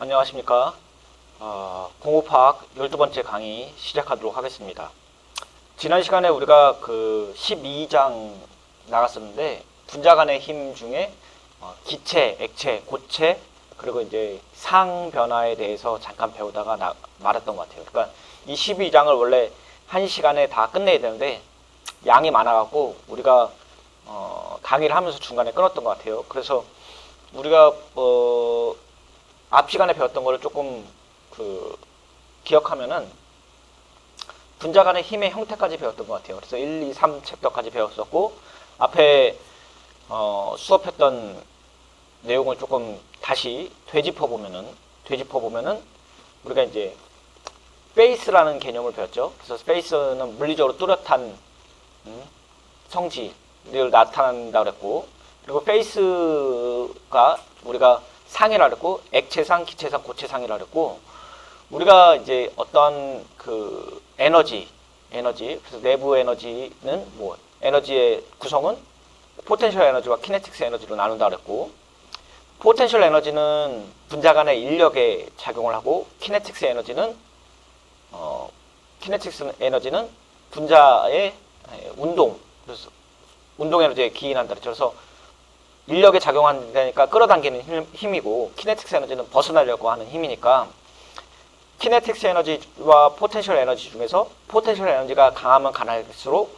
안녕하십니까. 공업화학 12번째 강의 시작하도록 하겠습니다. 지난 시간에 우리가 그 12장 나갔었는데, 분자 간의 힘 중에 기체, 액체, 고체, 그리고 이제 상 변화에 대해서 잠깐 배우다가 말았던 것 같아요. 그러니까 이 12장을 원래 1시간에 다 끝내야 되는데, 양이 많아갖고 우리가 강의를 하면서 중간에 끊었던 것 같아요. 그래서 우리가 앞 시간에 배웠던 거를 조금 기억하면은 분자 간의 힘의 형태까지 배웠던 것 같아요. 그래서 1, 2, 3 챕터까지 배웠었고, 앞에 수업했던 내용을 조금 다시 되짚어 보면은 우리가 이제 페이스라는 개념을 배웠죠. 그래서 페이스는 물리적으로 뚜렷한 성질을 나타낸다 그랬고, 그리고 페이스가 우리가 상이라 그랬고, 액체상, 기체상, 고체상이라 그랬고, 우리가 이제 어떤 그 에너지, 그래서 내부 에너지는 에너지의 구성은 포텐셜 에너지와 키네틱스 에너지로 나눈다 그랬고, 포텐셜 에너지는 분자 간의 인력에 작용을 하고, 키네틱스 에너지는 분자의 그래서 운동 에너지에 기인한다 그랬죠. 그래서 인력에 작용한다니까 끌어당기는 힘이고, 키네틱스 에너지는 벗어나려고 하는 힘이니까, 키네틱스 에너지와 포텐셜 에너지 중에서 포텐셜 에너지가 강하면 강할수록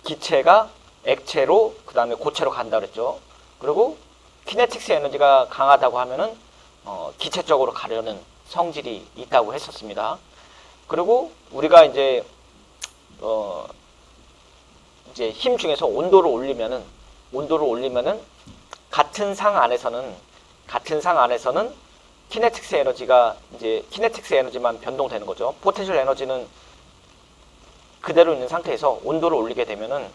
기체가 액체로 그 다음에 고체로 간다 그랬죠. 그리고 키네틱스 에너지가 강하다고 하면은 기체 쪽으로 가려는 성질이 있다고 했었습니다. 그리고 우리가 이제 힘 중에서 온도를 올리면은 같은 상 안에서는 키네틱스 에너지만 변동되는 거죠. 포텐셜 에너지는 그대로 있는 상태에서 온도를 올리게 되면은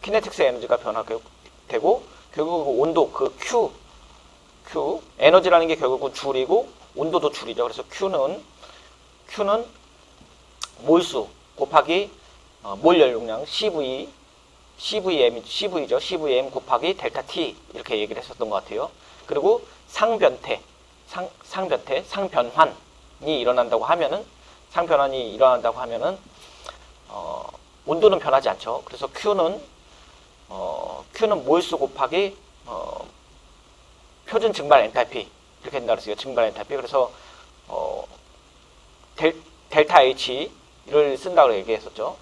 키네틱스 에너지가 변하게 되고, 결국 온도, Q 에너지라는 게 결국은 줄이고 온도도 줄이죠. 그래서 Q는 몰수 곱하기 몰 연료량 CVM 곱하기 델타 T, 이렇게 얘기를 했었던 것 같아요. 그리고 상변환이 일어난다고 하면은 온도는 변하지 않죠. 그래서 Q는 몰수 곱하기 표준 증발 엔탈피, 이렇게 된다 그랬어요. 증발 엔탈피. 그래서 델타 H를 쓴다고 얘기했었죠.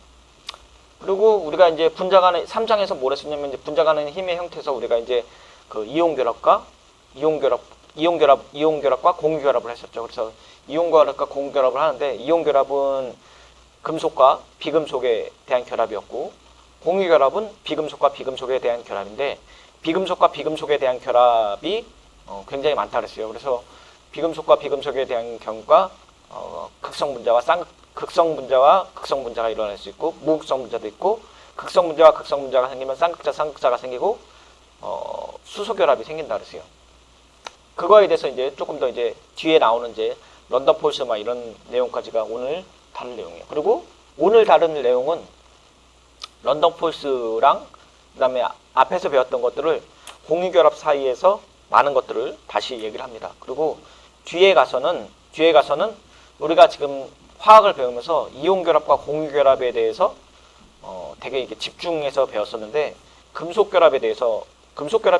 그리고 우리가 이제 분자 간의 3장에서 뭘 했었냐면, 이제 분자 간의 힘의 형태에서 우리가 이제 그 이온 결합과 공유 결합을 했었죠. 그래서 이온 결합과 공유 결합을 하는데, 이온 결합은 금속과 비금속에 대한 결합이었고, 공유 결합은 비금속과 비금속에 대한 결합인데, 비금속과 비금속에 대한 결합이 굉장히 많다 그랬어요. 그래서 비금속과 비금속에 대한 경우가 극성 분자와 극성분자가 일어날 수 있고, 무극성 분자도 있고, 극성분자와 극성분자가 생기면 쌍극자가 생기고, 수소결합이 생긴다 그랬어요. 그거에 대해서 이제 조금 더 이제 뒤에 나오는 이제 런던폴스 이런 내용까지가 오늘 다룰 내용이에요. 그리고 오늘 다룰 내용은 런던폴스랑 그다음에 앞에서 배웠던 것들을 공유결합 사이에서 많은 것들을 다시 얘기를 합니다. 그리고 뒤에 가서는 우리가 지금 화학을 배우면서 이온결합과 공유결합에 대해서 되게 이렇게 집중해서 배웠었는데, 금속결합이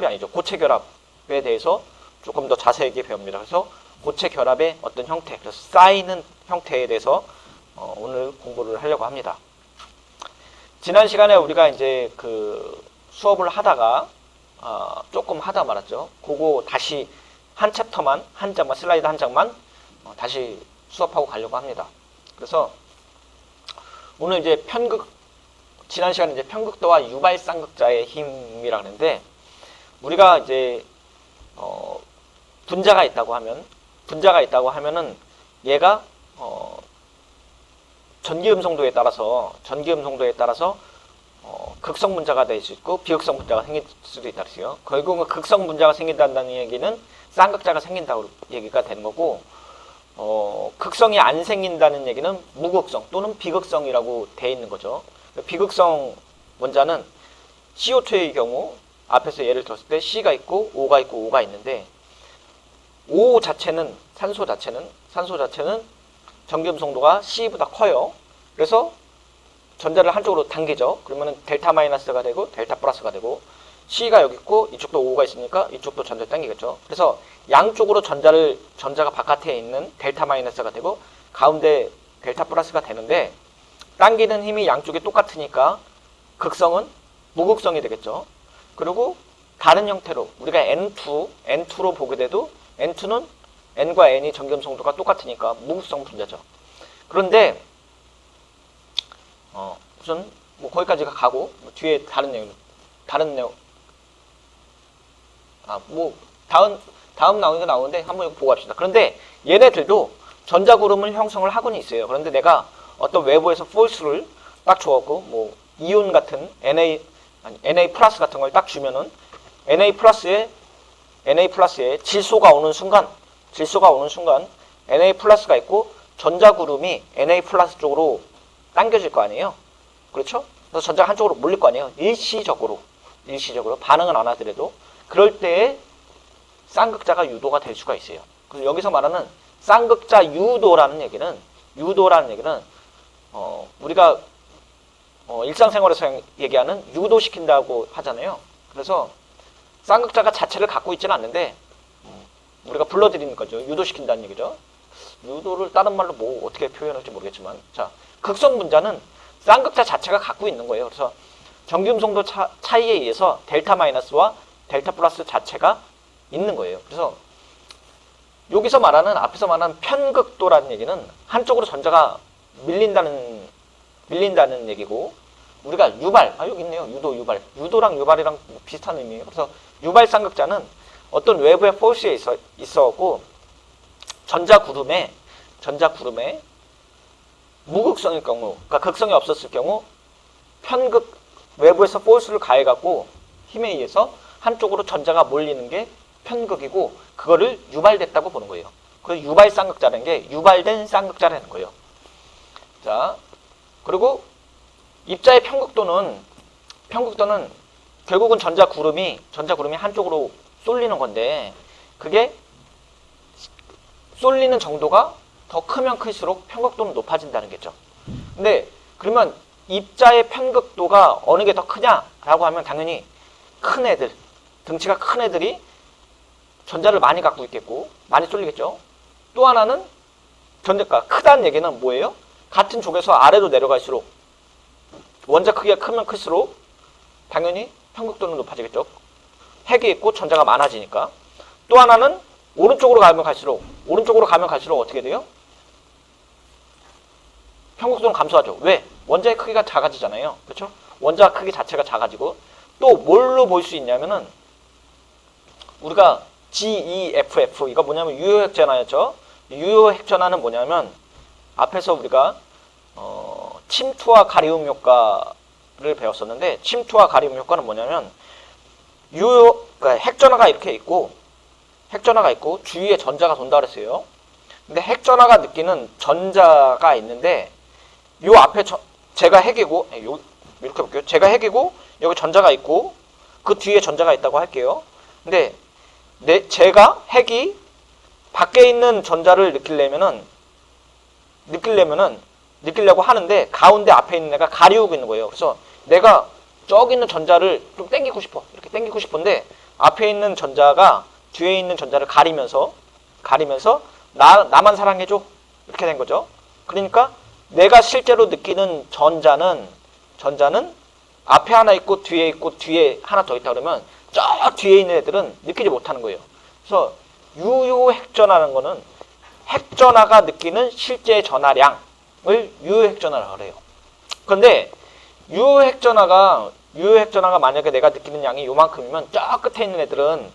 아니죠. 고체결합에 대해서 조금 더 자세하게 배웁니다. 그래서 고체결합의 어떤 형태, 그래서 쌓이는 형태에 대해서 오늘 공부를 하려고 합니다. 지난 시간에 우리가 이제 그 수업을 하다가 조금 하다 말았죠. 그거 다시 한 챕터만, 슬라이드 한 장만 다시 수업하고 가려고 합니다. 그래서 오늘 이제 지난 시간에 이제 편극도와 유발쌍극자의 힘이라 그랬는데, 우리가 이제 분자가 있다고 하면은 얘가 전기음성도에 따라서 극성 분자가 될 수 있고 비극성 분자가 생길 수도 있다 그랬어요. 결국은 극성 분자가 생긴다는 얘기는 쌍극자가 생긴다고 얘기가 되는 거고, 극성이 안 생긴다는 얘기는 무극성 또는 비극성이라고 돼 있는 거죠. 비극성 원자는 CO2의 경우 앞에서 예를 들었을 때 C가 있고 O가 있는데, O 자체는 산소 자체는 전기음 성도가 C보다 커요. 그래서 전자를 한쪽으로 당기죠. 그러면 델타 마이너스가 되고 델타 플러스가 되고, C가 여기 있고 이쪽도 O가 있으니까 이쪽도 전자를 당기겠죠. 그래서 양쪽으로 전자가 바깥에 있는 델타 마이너스가 되고 가운데 델타 플러스가 되는데, 당기는 힘이 양쪽이 똑같으니까 극성은 무극성이 되겠죠. 그리고 다른 형태로 우리가 N2로 보게 돼도 N2는 N과 N이 전기음 성도가 똑같으니까 무극성 분자죠. 그런데 우선 뭐 거기까지가 가고, 뭐 뒤에 다른 내용 뭐 다음 나오는 게 나오는데 한번 이거 보고 갑시다. 그런데 얘네들도 전자구름을 형성을 하고는 있어요. 그런데 내가 어떤 외부에서 포스를 딱 주었고, 뭐 이온 같은 Na 플러스 같은 걸 딱 주면은 Na 플러스에 질소가 오는 순간 Na 플러스가 있고 전자구름이 Na 플러스 쪽으로 당겨질 거 아니에요. 그렇죠? 그래서 전자가 한쪽으로 몰릴 거 아니에요. 일시적으로 반응은 안 하더라도. 그럴 때에 쌍극자가 유도가 될 수가 있어요. 그래서 여기서 말하는 쌍극자 유도라는 얘기는 우리가 일상생활에서 얘기하는 유도시킨다고 하잖아요. 그래서 쌍극자가 자체를 갖고 있지는 않는데 우리가 불러들이는 거죠. 유도시킨다는 얘기죠. 유도를 다른 말로 뭐 어떻게 표현할지 모르겠지만, 자, 극성 분자는 쌍극자 자체가 갖고 있는 거예요. 그래서 전기음 성도 차이에 의해서 델타 마이너스와 델타 플러스 자체가 있는 거예요. 그래서 여기서 앞에서 말하는 편극도라는 얘기는 한쪽으로 전자가 밀린다는 얘기고, 우리가 유발, 여기 있네요. 유도랑 유발이랑 비슷한 의미예요. 그래서 유발 쌍극자는 어떤 외부의 포스에 있어갖고 전자구름에 무극성일 경우, 그러니까 극성이 없었을 경우 외부에서 포스를 가해갖고 힘에 의해서 한쪽으로 전자가 몰리는 게 편극이고, 그거를 유발됐다고 보는 거예요. 그 유발 쌍극자라는 게 유발된 쌍극자라는 거예요. 자, 그리고 입자의 편극도는 결국은 전자구름이 한쪽으로 쏠리는 건데, 그게 쏠리는 정도가 더 크면 클수록 편극도는 높아진다는 거죠. 근데 그러면 입자의 편극도가 어느 게 더 크냐라고 하면 당연히 큰 애들, 등치가 큰 애들이 전자를 많이 갖고 있겠고 많이 쏠리겠죠. 또 하나는 전자가 크다는 얘기는 뭐예요? 같은 쪽에서 아래로 내려갈수록 원자 크기가 크면 클수록 당연히 편극도는 높아지겠죠. 핵이 있고 전자가 많아지니까. 또 하나는 오른쪽으로 가면 갈수록 어떻게 돼요? 편극도는 감소하죠. 왜? 원자의 크기가 작아지잖아요. 그렇죠? 원자 크기 자체가 작아지고, 또 뭘로 볼 수 있냐면은 우리가 GeFF 이거 뭐냐면 유효핵전화였죠. 유효핵전화는 뭐냐면 앞에서 우리가 침투와 가리움 효과를 배웠었는데, 침투와 가리움 효과는 뭐냐면 그러니까 핵전화가 있고 주위에 전자가 돈다 그랬어요. 근데 핵전화가 느끼는 전자가 있는데, 요 앞에 제가 핵이고, 이렇게 볼게요. 제가 핵이고 여기 전자가 있고 그 뒤에 전자가 있다고 할게요. 근데 제가 핵이 밖에 있는 전자를 느끼려고 하는데 가운데 앞에 있는 애가 가리우고 있는 거예요. 그래서 내가 저기 있는 전자를 좀 당기고 싶어. 이렇게 당기고 싶은데 앞에 있는 전자가 뒤에 있는 전자를 가리면서 나만 사랑해줘. 이렇게 된 거죠. 그러니까 내가 실제로 느끼는 전자는 앞에 하나 있고 뒤에 하나 더 있다 그러면 저 뒤에 있는 애들은 느끼지 못하는 거예요. 그래서 유효핵전화라는 거는 핵전화가 느끼는 실제 전하량을 유효핵전화라고 그래요. 그런데 유효핵전화가 만약에 내가 느끼는 양이 요만큼이면 저 끝에 있는 애들은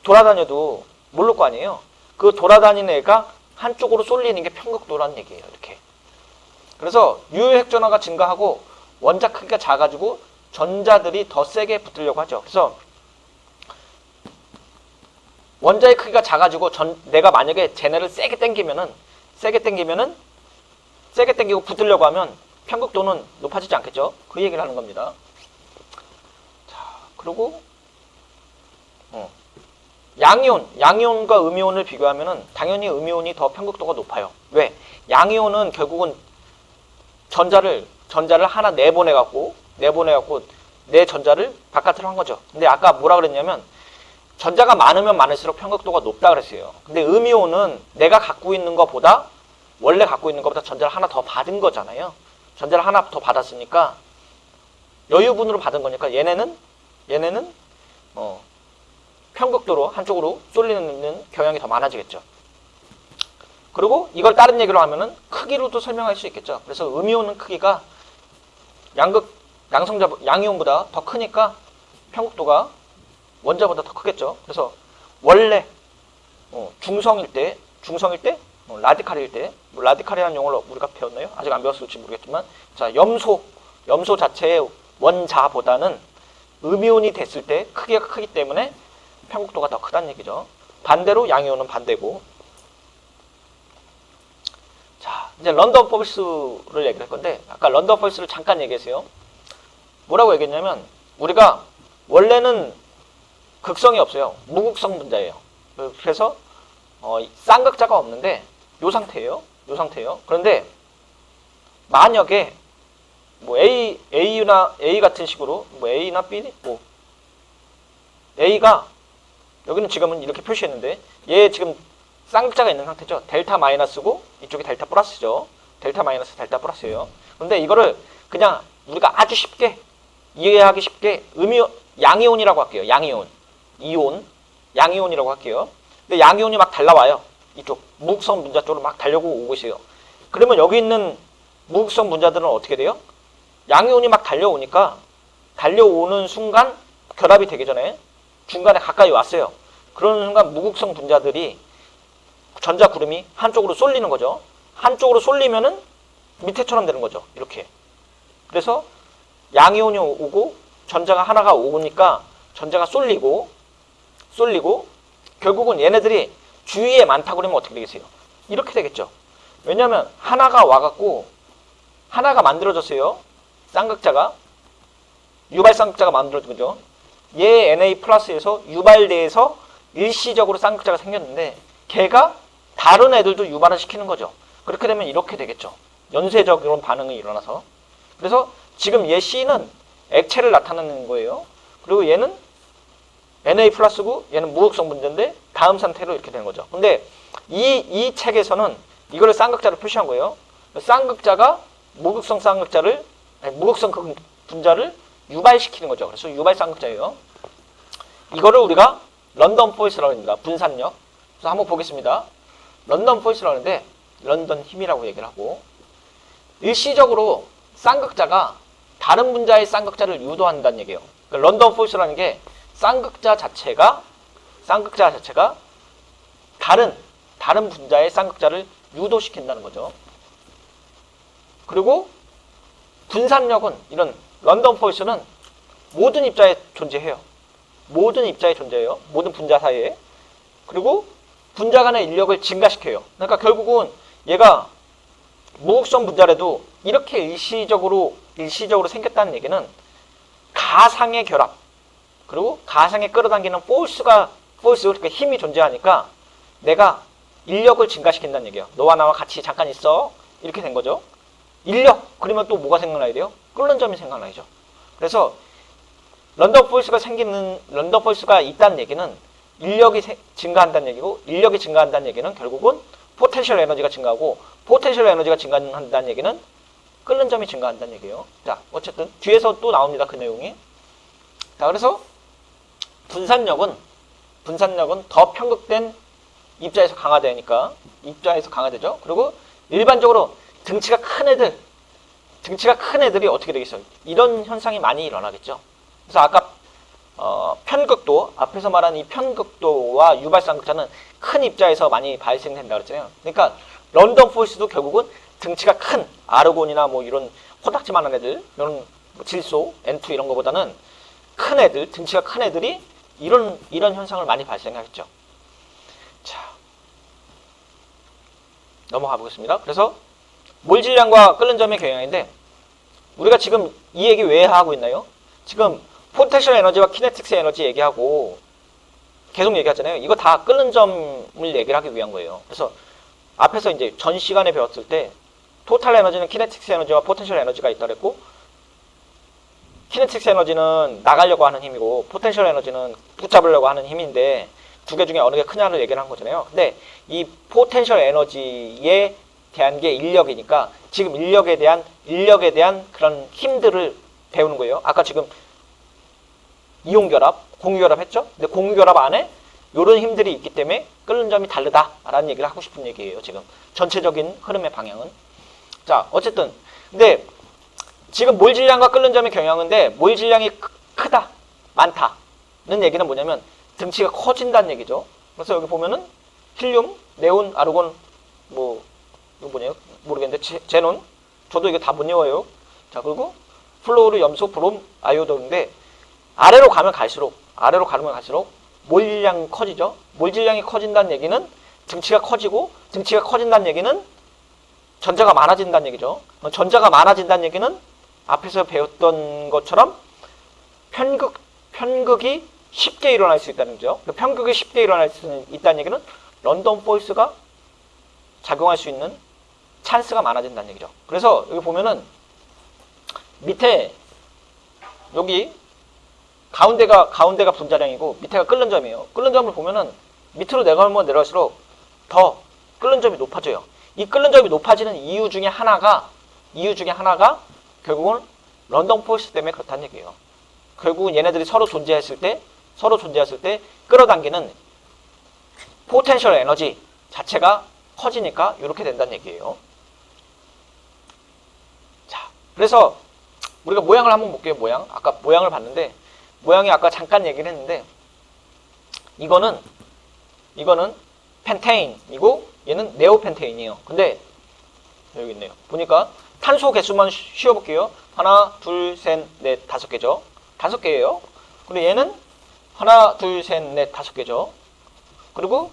돌아다녀도 모를 거 아니에요. 그 돌아다니는 애가 한쪽으로 쏠리는 게 편극도라는 얘기예요. 이렇게. 그래서 유효핵전화가 증가하고 원자 크기가 작아지고 전자들이 더 세게 붙으려고 하죠. 그래서 원자의 크기가 작아지고 내가 만약에 쟤네를 세게 당기고 붙으려고 하면 편극도는 높아지지 않겠죠. 그 얘기를 하는 겁니다. 자, 그리고 양이온과 음이온을 비교하면은 당연히 음이온이 더 편극도가 높아요. 왜? 양이온은 결국은 전자를 하나 내보내갖고 내 전자를 바깥으로 한 거죠. 근데 아까 뭐라 그랬냐면 전자가 많으면 많을수록 편극도가 높다 그랬어요. 근데 음이온은 내가 갖고 있는 것보다 원래 갖고 있는 것보다 전자를 하나 더 받은 거잖아요. 전자를 하나 더 받았으니까 여유분으로 받은 거니까 얘네는 편극도로 한쪽으로 쏠리는 경향이 더 많아지겠죠. 그리고 이걸 다른 얘기로 하면은 크기로도 설명할 수 있겠죠. 그래서 음이온은 크기가 양이온보다 더 크니까 편극도가 원자보다 더 크겠죠. 그래서 원래 중성일 때 라디칼일 때 라디칼이라는 용어를 우리가 배웠나요? 아직 안 배웠을지 모르겠지만 자 염소 자체의 원자보다는 음이온이 됐을 때 크기가 크기 때문에 편극도가 더 크다는 얘기죠. 반대로 양이온은 반대고. 자, 이제 런던폴스를 얘기를 할 건데 아까 런던폴스를 잠깐 얘기했어요. 뭐라고 얘기했냐면 우리가 원래는 극성이 없어요. 무극성 분자예요. 그래서 쌍극자가 없는데 요 상태예요. 그런데 만약에 뭐 A 같은 식으로 뭐 A나 B 뭐 A가 여기는 지금은 이렇게 표시했는데 얘 지금 쌍극자가 있는 상태죠. 델타 마이너스고 이쪽이 델타 플러스죠. 델타 마이너스 델타 플러스예요. 근데 이거를 그냥 우리가 아주 쉽게 이해하기 쉽게 양이온이라고 할게요. 양이온이라고 할게요. 근데 양이온이 막 달라와요. 이쪽 무극성 분자 쪽으로 막 오고 있어요. 그러면 여기 있는 무극성 분자들은 어떻게 돼요? 양이온이 막 달려오는 순간 결합이 되기 전에 중간에 가까이 왔어요. 그러는 순간 무극성 분자들이 전자 구름이 한쪽으로 쏠리는 거죠. 한쪽으로 쏠리면은 밑에처럼 되는 거죠. 이렇게. 그래서 양이온이 오고 전자가 하나가 오니까 전자가 쏠리고 결국은 얘네들이 주위에 많다고 그러면 어떻게 되겠어요? 이렇게 되겠죠. 왜냐하면 하나가 와갖고 하나가 만들어졌어요. 쌍극자가 유발 쌍극자가 만들어진 거죠. 얘 Na 플러스에서 유발돼서 일시적으로 쌍극자가 생겼는데 걔가 다른 애들도 유발을 시키는 거죠. 그렇게 되면 이렇게 되겠죠. 연쇄적으로 반응이 일어나서. 그래서 지금 얘 C는 액체를 나타내는 거예요. 그리고 얘는 Na 플러스고 얘는 무극성 분자인데 다음 상태로 이렇게 되는 거죠. 근데 이 책에서는 이거를 쌍극자로 표시한 거예요. 쌍극자가 무극성 분자를 유발시키는 거죠. 그래서 유발 쌍극자예요. 이거를 우리가 런던 포이스라고 합니다. 분산력. 그래서 한번 보겠습니다. 런던 포이스라고 하는데 런던 힘이라고 얘기를 하고 일시적으로 쌍극자가 다른 분자의 쌍극자를 유도한다는 얘기예요. 그러니까 런던 포이스라는 게 쌍극자 자체가 다른 분자의 쌍극자를 유도시킨다는 거죠. 그리고 분산력은 이런 런던 포이스는 모든 입자에 존재해요. 모든 분자 사이에. 그리고 분자 간의 인력을 증가시켜요. 그러니까 결국은 얘가 무극성 분자라도 이렇게 일시적으로 생겼다는 얘기는 가상의 결합 그리고 가상에 끌어당기는 포스 그러니까 힘이 존재하니까 내가 인력을 증가시킨다는 얘기예요. 너와 나와 같이 잠깐 있어. 이렇게 된 거죠. 인력 그러면 또 뭐가 생각나야 돼요? 끓는 점이 생각나죠. 그래서 런던 폴스가 있다는 얘기는 인력이 증가한다는 얘기고 인력이 증가한다는 얘기는 결국은 포텐셜 에너지가 증가하고 포텐셜 에너지가 증가한다는 얘기는 끓는 점이 증가한다는 얘기예요. 자, 어쨌든 뒤에서 또 나옵니다. 그 내용이. 자, 그래서 분산력은 더 편극된 입자에서 강화되죠. 그리고 일반적으로 등치가 큰 애들이 어떻게 되겠어요? 이런 현상이 많이 일어나겠죠. 그래서 아까 편극도, 앞에서 말한 이 편극도와 유발쌍극자는 큰 입자에서 많이 발생된다 그랬잖아요. 그러니까 런던 포이스도 결국은 등치가 큰 아르곤이나 뭐 이런 코딱지만한 애들, 이런 질소, N2 이런 거보다는 큰 애들, 등치가 큰 애들이 이런 현상을 많이 발생하겠죠. 자, 넘어가 보겠습니다. 그래서 몰질량과 끓는 점의 경향인데 우리가 지금 이 얘기 왜 하고 있나요? 지금 포텐셜 에너지와 키네틱스 에너지 얘기하고 계속 얘기하잖아요. 이거 다 끓는 점을 얘기를 하기 위한 거예요. 그래서 앞에서 이제 전 시간에 배웠을 때 토탈 에너지는 키네틱스 에너지와 포텐셜 에너지가 있다 그랬고, 키네틱스 에너지는 나가려고 하는 힘이고 포텐셜 에너지는 붙잡으려고 하는 힘인데 두 개 중에 어느 게 크냐를 얘기를 한 거잖아요. 근데 이 포텐셜 에너지에 대한 게 인력이니까 지금 인력에 대한 그런 힘들을 배우는 거예요. 아까 지금 이온결합, 공유결합 했죠? 근데 공유결합 안에 이런 힘들이 있기 때문에 끓는 점이 다르다라는 얘기를 하고 싶은 얘기예요. 지금 전체적인 흐름의 방향은. 자, 어쨌든 근데 지금 몰 질량과 끓는 점의 경향인데 몰 질량이 크다, 많다는 얘기는 뭐냐면 등치가 커진다는 얘기죠. 그래서 여기 보면은 힐륨, 네온, 아르곤, 뭐 이거 뭐냐요? 모르겠는데 제논, 저도 이거 다 못 외워요. 자, 그리고 플로르, 염소, 브롬, 아이오도인데 아래로 가면 갈수록 몰 질량이 커지죠. 몰 질량이 커진다는 얘기는 등치가 커지고, 등치가 커진다는 얘기는 전자가 많아진다는 얘기죠. 전자가 많아진다는 얘기는 앞에서 배웠던 것처럼 편극이 쉽게 일어날 수 있다는 거죠. 편극이 쉽게 일어날 수 있다는 얘기는 런던 포스가 작용할 수 있는 찬스가 많아진다는 얘기죠. 그래서 여기 보면은 밑에 여기 가운데가 분자량이고 밑에가 끓는 점이에요. 끓는 점을 보면은 밑으로 내려가면 내려갈수록 더 끓는 점이 높아져요. 이 끓는 점이 높아지는 이유 중에 하나가 결국은 런던 포스 때문에 그렇다는 얘기예요. 결국은 얘네들이 서로 존재했을 때 끌어당기는 포텐셜 에너지 자체가 커지니까 이렇게 된다는 얘기예요. 자, 그래서 우리가 모양을 한번 볼게요. 아까 모양을 봤는데 모양이 아까 잠깐 얘기를 했는데 이거는 펜테인이고 얘는 네오펜테인이에요. 근데 여기 있네요. 보니까 탄소 개수만 쉬어볼게요. 하나, 둘, 셋, 넷, 다섯 개죠. 5개예요. 그리고 얘는 하나, 둘, 셋, 넷, 5개죠. 그리고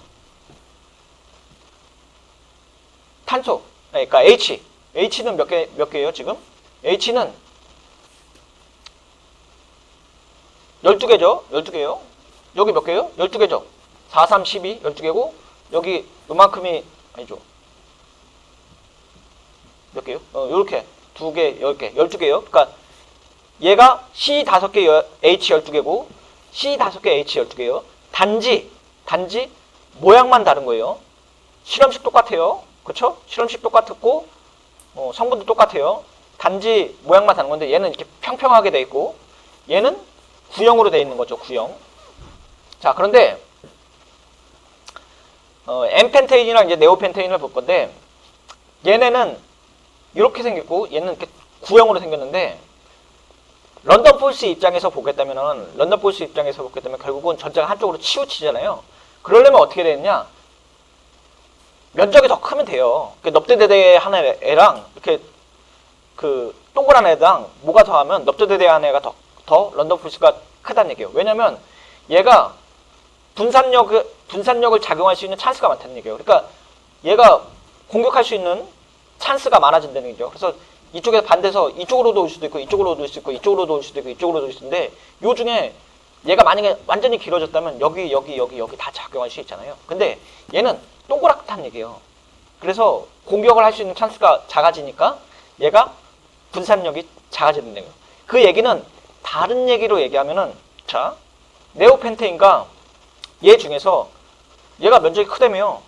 탄소, 그러니까 H는 몇 개예요, 지금? H는 12개죠? 12개요. 여기 몇 개예요? 12개죠? 4, 3, 12, 12개고, 여기 요만큼이, 아니죠. 몇 개요? 요렇게. 2개, 10개, 12개요. 그러니까, 얘가 C 5개, H 12개고, C 5개, H 12개요. 단지, 모양만 다른 거예요. 실험식 똑같아요. 그쵸? 실험식 똑같았고, 성분도 똑같아요. 단지 모양만 다른 건데, 얘는 이렇게 평평하게 돼 있고, 얘는 구형으로 돼 있는 거죠, 구형. 자, 그런데, N펜테인이랑 이제 네오펜테인을 볼 건데, 얘네는 이렇게 생겼고, 얘는 이렇게 구형으로 생겼는데, 런던 포스 입장에서 보겠다면 결국은 전자가 한쪽으로 치우치잖아요. 그러려면 어떻게 되느냐? 면적이 더 크면 돼요. 넙대대대 하나 애랑 이렇게 그 동그란 애랑 뭐가 더하면 넙대대대 하나 애가 더 런던 포스가 크다는 얘기예요. 왜냐면 얘가 분산력을 작용할 수 있는 찬스가 많다는 얘기예요. 그러니까 얘가 공격할 수 있는 찬스가 많아진다는 얘기죠. 그래서 이쪽에서 반대서 이쪽으로도 올 수도 있고 이쪽으로도 올 수 있고 이쪽으로도 올 수도 있고 이쪽으로도 올 수 있는데 요 중에 얘가 만약에 완전히 길어졌다면 여기 다 작용할 수 있잖아요. 근데 얘는 동그랗다는 얘기예요. 그래서 공격을 할 수 있는 찬스가 작아지니까 얘가 분산력이 작아지는 거예요. 그 얘기는 다른 얘기로 얘기하면은 자, 네오펜테인과 얘 중에서 얘가 면적이 크다며요.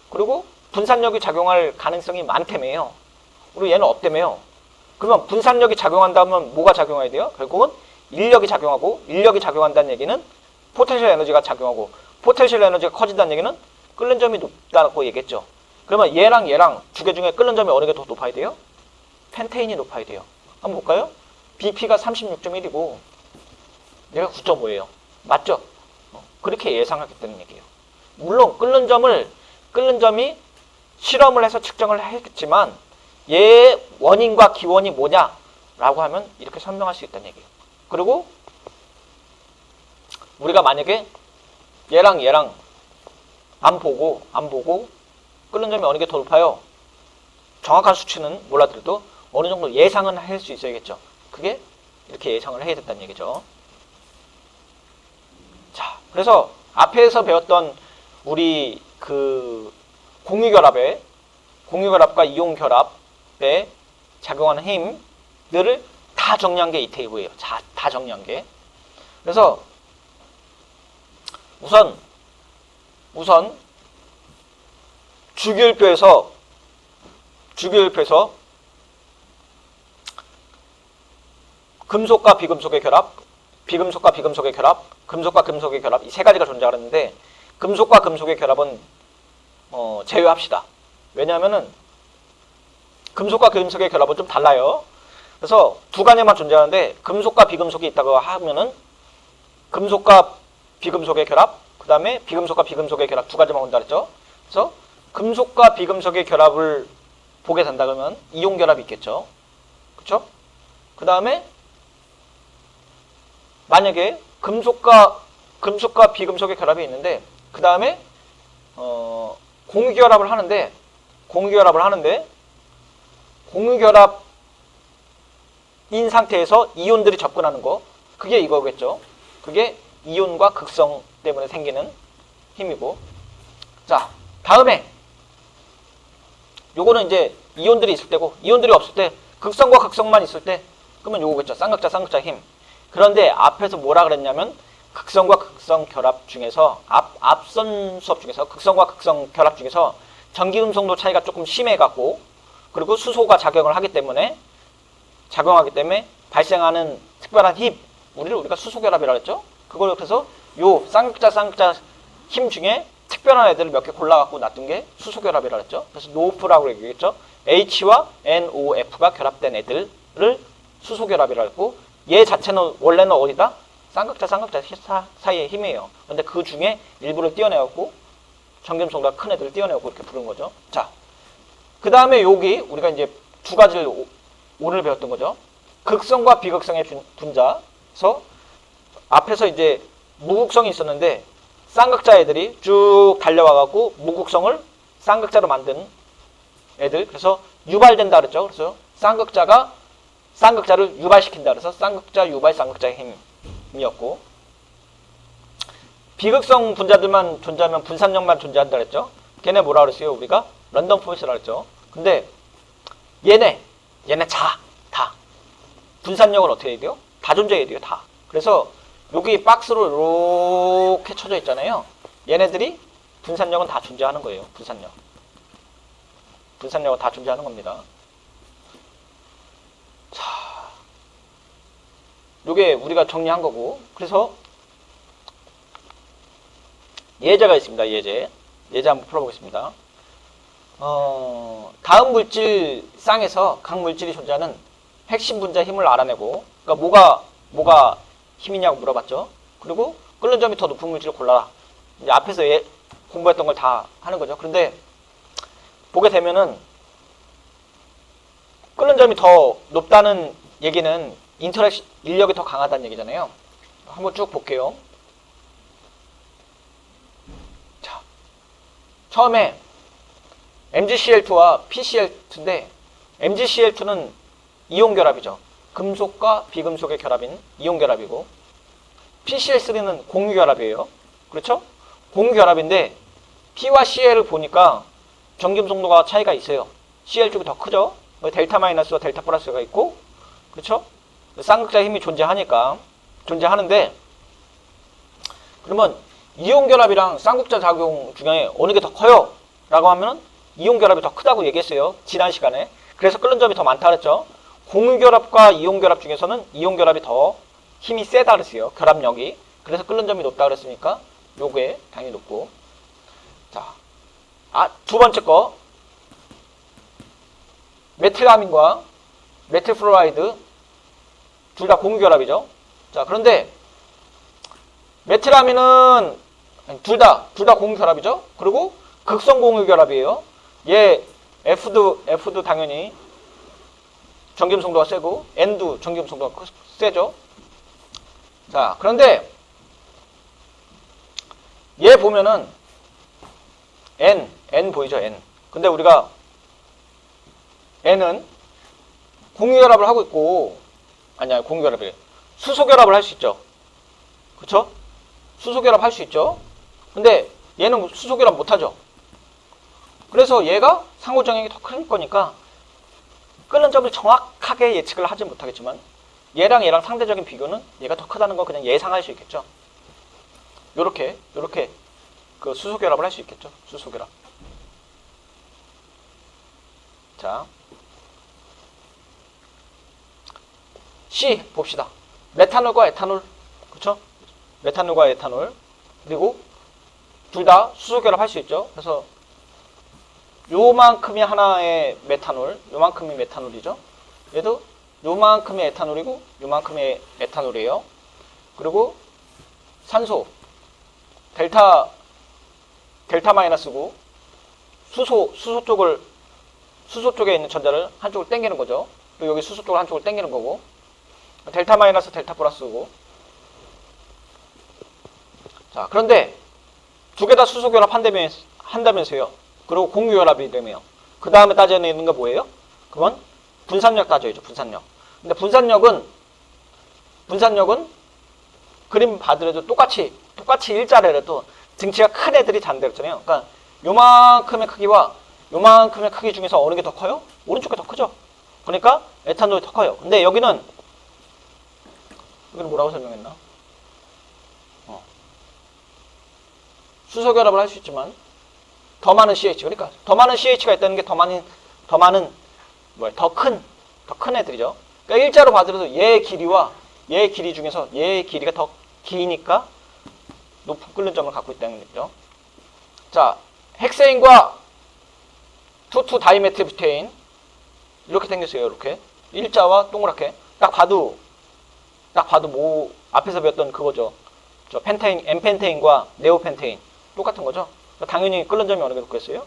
그리고 분산력이 작용할 가능성이 많다며요. 그리고 얘는 없다며요. 그러면 분산력이 작용한다면 뭐가 작용해야 돼요? 결국은 인력이 작용하고, 인력이 작용한다는 얘기는 포텐셜 에너지가 작용하고, 포텐셜 에너지가 커진다는 얘기는 끓는 점이 높다고 얘기했죠. 그러면 얘랑 두 개 중에 끓는 점이 어느 게 더 높아야 돼요? 펜테인이 높아야 돼요. 한번 볼까요? BP가 36.1이고 얘가 9.5예요. 맞죠? 그렇게 예상하겠다는 얘기예요. 물론 끓는 점이 실험을 해서 측정을 했지만 얘의 원인과 기원이 뭐냐라고 하면 이렇게 설명할 수 있다는 얘기예요. 그리고 우리가 만약에 얘랑 안 보고 끓는 점이 어느 게 더 높아요? 정확한 수치는 몰라도 어느 정도 예상은 할 수 있어야겠죠. 그게 이렇게 예상을 해야 된다는 얘기죠. 자, 그래서 앞에서 배웠던 우리 그 공유결합과 이온결합에 작용하는 힘들을 다 정리한 게 이 테이블이에요. 다 정리한 게. 그래서 우선 주기율표에서 금속과 비금속의 결합, 비금속과 비금속의 결합, 금속과 금속의 결합, 이 세 가지가 존재하는데 금속과 금속의 결합은 제외합시다. 왜냐하면은 금속과 금속의 결합은 좀 달라요. 그래서 두 가지만 존재하는데 금속과 비금속이 있다고 하면은 금속과 비금속의 결합, 그 다음에 비금속과 비금속의 결합 두 가지만 본다 그랬죠. 그래서 금속과 비금속의 결합을 보게 된다 그러면 이온 결합이 있겠죠. 그렇죠? 그 다음에 만약에 금속과 비금속의 결합이 있는데 그 다음에 공유결합을 하는데 공유결합인 상태에서 이온들이 접근하는 거, 그게 이거겠죠. 그게 이온과 극성 때문에 생기는 힘이고. 자, 다음에 요거는 이제 이온들이 있을 때고, 이온들이 없을 때 극성과 극성만 있을 때 그러면 요거겠죠. 쌍극자 힘. 그런데 앞에서 뭐라 그랬냐면 극성과 극성 결합 중에서 앞선 수업 중에서 극성과 극성 결합 중에서 전기금속도 차이가 조금 심해갖고, 그리고 수소가 작용하기 때문에 발생하는 특별한 힘, 우리가 수소결합이라고 했죠. 그걸 그래서 요 쌍극자 힘 중에 특별한 애들을 몇 개 골라갖고 놔둔 게 수소결합이라고 했죠. 그래서 노프라고 얘기했죠. H와 NOF가 결합된 애들을 수소결합이라고 했고, 얘 자체는 원래는 어디다? 쌍극자 사이의 힘이에요. 근데 그 중에 일부를 띄어내갖고 전기금속보다 큰 애들을 띄어내고 이렇게 부른 거죠. 자, 그 다음에 여기 우리가 이제 두 가지를 오늘 배웠던 거죠. 극성과 비극성의 분자서 앞에서 이제 무극성이 있었는데 쌍극자 애들이 쭉 달려와갖고 무극성을 쌍극자로 만든 애들, 그래서 유발된다 그랬죠. 그래서 쌍극자를 유발시킨다 그래서 쌍극자 유발 쌍극자의 힘이었고, 비극성 분자들만 존재하면 분산력만 존재한다 그랬죠. 걔네 뭐라 그랬어요? 우리가 런던 포인트라 그랬죠. 근데 얘네 다 분산력은 어떻게 해야 돼요? 다 존재해야 돼요. 다. 그래서 여기 박스로 이렇게 쳐져 있잖아요. 얘네들이 분산력은 다 존재하는 거예요. 분산력은 다 존재하는 겁니다. 자, 요게 우리가 정리한 거고, 그래서 예제가 있습니다. 예제 한번 풀어보겠습니다. 다음 물질 쌍에서 각 물질이 존재하는 핵심 분자 힘을 알아내고, 그러니까 뭐가 힘이냐고 물어봤죠. 그리고 끓는 점이 더 높은 물질을 골라라. 이제 앞에서 공부했던 걸 다 하는 거죠. 그런데 보게 되면은 끓는 점이 더 높다는 얘기는 인터랙션 인력이 더 강하다는 얘기잖아요. 한번 쭉 볼게요. 자, 처음에 MgCl2와 PCl2인데 MgCl2는 이온 결합이죠. 금속과 비금속의 결합인 이온 결합이고, PCl3는 공유 결합이에요. 그렇죠? 공유 결합인데 P와 Cl을 보니까 전기음속도가 차이가 있어요. Cl 쪽이 더 크죠? 델타 마이너스와 델타 플러스가 있고, 그렇죠? 쌍극자 힘이 존재하는데, 그러면 이온 결합이랑 쌍극자 작용 중에 어느 게 더 커요? 라고 하면 이온 결합이 더 크다고 얘기했어요. 지난 시간에. 그래서 끓는 점이 더 많다 그랬죠. 공유 결합과 이온 결합 중에서는 이온 결합이 더 힘이 세다 그랬어요. 결합력이. 그래서 끓는 점이 높다 그랬으니까 요게 당연히 높고. 자, 두 번째 거. 메틸아민과 메틸플로라이드 둘 다 공유 결합이죠. 자, 그런데 메틸아민은 둘 다 공유 결합이죠. 그리고 극성 공유 결합이에요. 얘 F도 당연히 전기음속도가 세고 N도 전기음속도가 세죠. 자, 그런데 얘 보면은 N 보이죠? N. 근데 우리가 N은 공유결합을 하고 있고, 아니야, 공유결합이래. 수소결합을 할 수 있죠. 그쵸? 수소결합 할 수 있죠. 근데 얘는 수소결합 못하죠. 그래서 얘가 상호작용이 더 큰 거니까 끓는 점을 정확하게 예측을 하지 못하겠지만 얘랑 상대적인 비교는 얘가 더 크다는 거 그냥 예상할 수 있겠죠. 요렇게 그 수소결합을 할 수 있겠죠. 수소결합. 자, C 봅시다. 메탄올과 에탄올, 그렇죠? 메탄올과 에탄올, 그리고 둘 다 수소결합 할 수 있죠. 그래서 요만큼이 하나의 메탄올, 요만큼이 메탄올이죠. 얘도 요만큼이 에탄올이고 요만큼이 에탄올이에요. 그리고 산소 델타 마이너스고 수소 쪽에 있는 전자를 한쪽을 당기는 거죠. 그리고 여기 수소 쪽을 한쪽을 당기는 거고, 델타 마이너스 델타 플러스고. 자, 그런데 두 개 다 수소 결합 한다면서요. 그리고 공유 결합이 되면 그 다음에 따져야 되는 게 뭐예요? 그건 분산력 따져야죠. 분산력. 근데 분산력은 그림 봐더라도 똑같이 일자래라도 등치가 큰 애들이 잔다 그랬잖아요. 그러니까 요만큼의 크기와 요만큼의 크기 중에서 어느 게 더 커요? 오른쪽이 더 크죠. 그러니까 에탄올이 더 커요. 근데 여기는 뭐라고 설명했나? 수소 결합을 할 수 있지만 더 많은 CH, 그러니까 더 많은 CH가 있다는 게 더 큰 애들이죠. 그러니까 일자로 봐더라도 얘의 길이와 얘의 길이 중에서 얘의 길이가 더 기니까 높은 끓는 점을 갖고 있다는 거죠. 자, 헥세인과 2,2 다이메틸뷰테인 이렇게 생겼어요. 이렇게 일자와 동그랗게 딱 봐도 뭐 앞에서 배웠던 그거죠. 저 엔펜테인과 네오펜테인 똑같은 거죠. 당연히 끓는 점이 어느 게 높겠어요?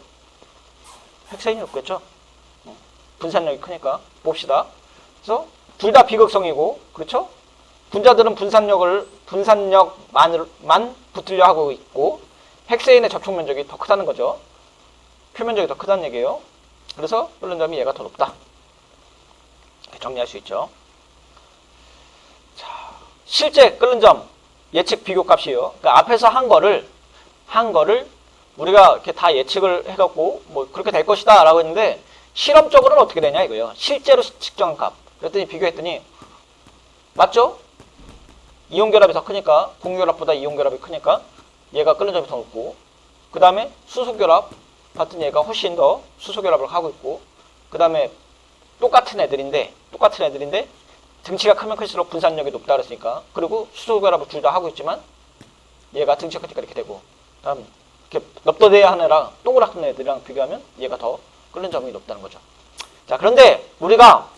헥세인이 높겠죠. 분산력이 크니까. 봅시다. 그래서 둘 다 비극성이고, 그렇죠? 분자들은 분산력만만 붙으려 하고 있고, 헥세인의 접촉 면적이 더 크다는 거죠. 표면적이 더 크다는 얘기예요. 그래서 끓는 점이 얘가 더 높다. 이렇게 정리할 수 있죠. 자, 실제 끓는 점 예측 비교 값이에요. 그러니까 앞에서 한 거를 우리가 이렇게 다 예측을 해갖고 뭐 그렇게 될 것이다 라고 했는데 실험적으로는 어떻게 되냐 이거예요. 실제로 측정한 값. 그랬더니 비교했더니 맞죠? 이온결합이 더 크니까 공유결합보다 이온결합이 크니까 얘가 끓는 점이 더 높고, 그 다음에 수소결합 봤더니 얘가 훨씬 더 수소결합을 하고 있고, 그 다음에 똑같은 애들인데 등치가 크면 클수록 분산력이 높다 그랬으니까, 그리고 수소결합을 둘 다 하고 있지만 얘가 등치가 크니까 이렇게 되고, 다음 이렇게 넙더대야 하는 애랑 동그랗은 애들이랑 비교하면 얘가 더 끓는 점이 높다는 거죠. 자, 그런데 우리가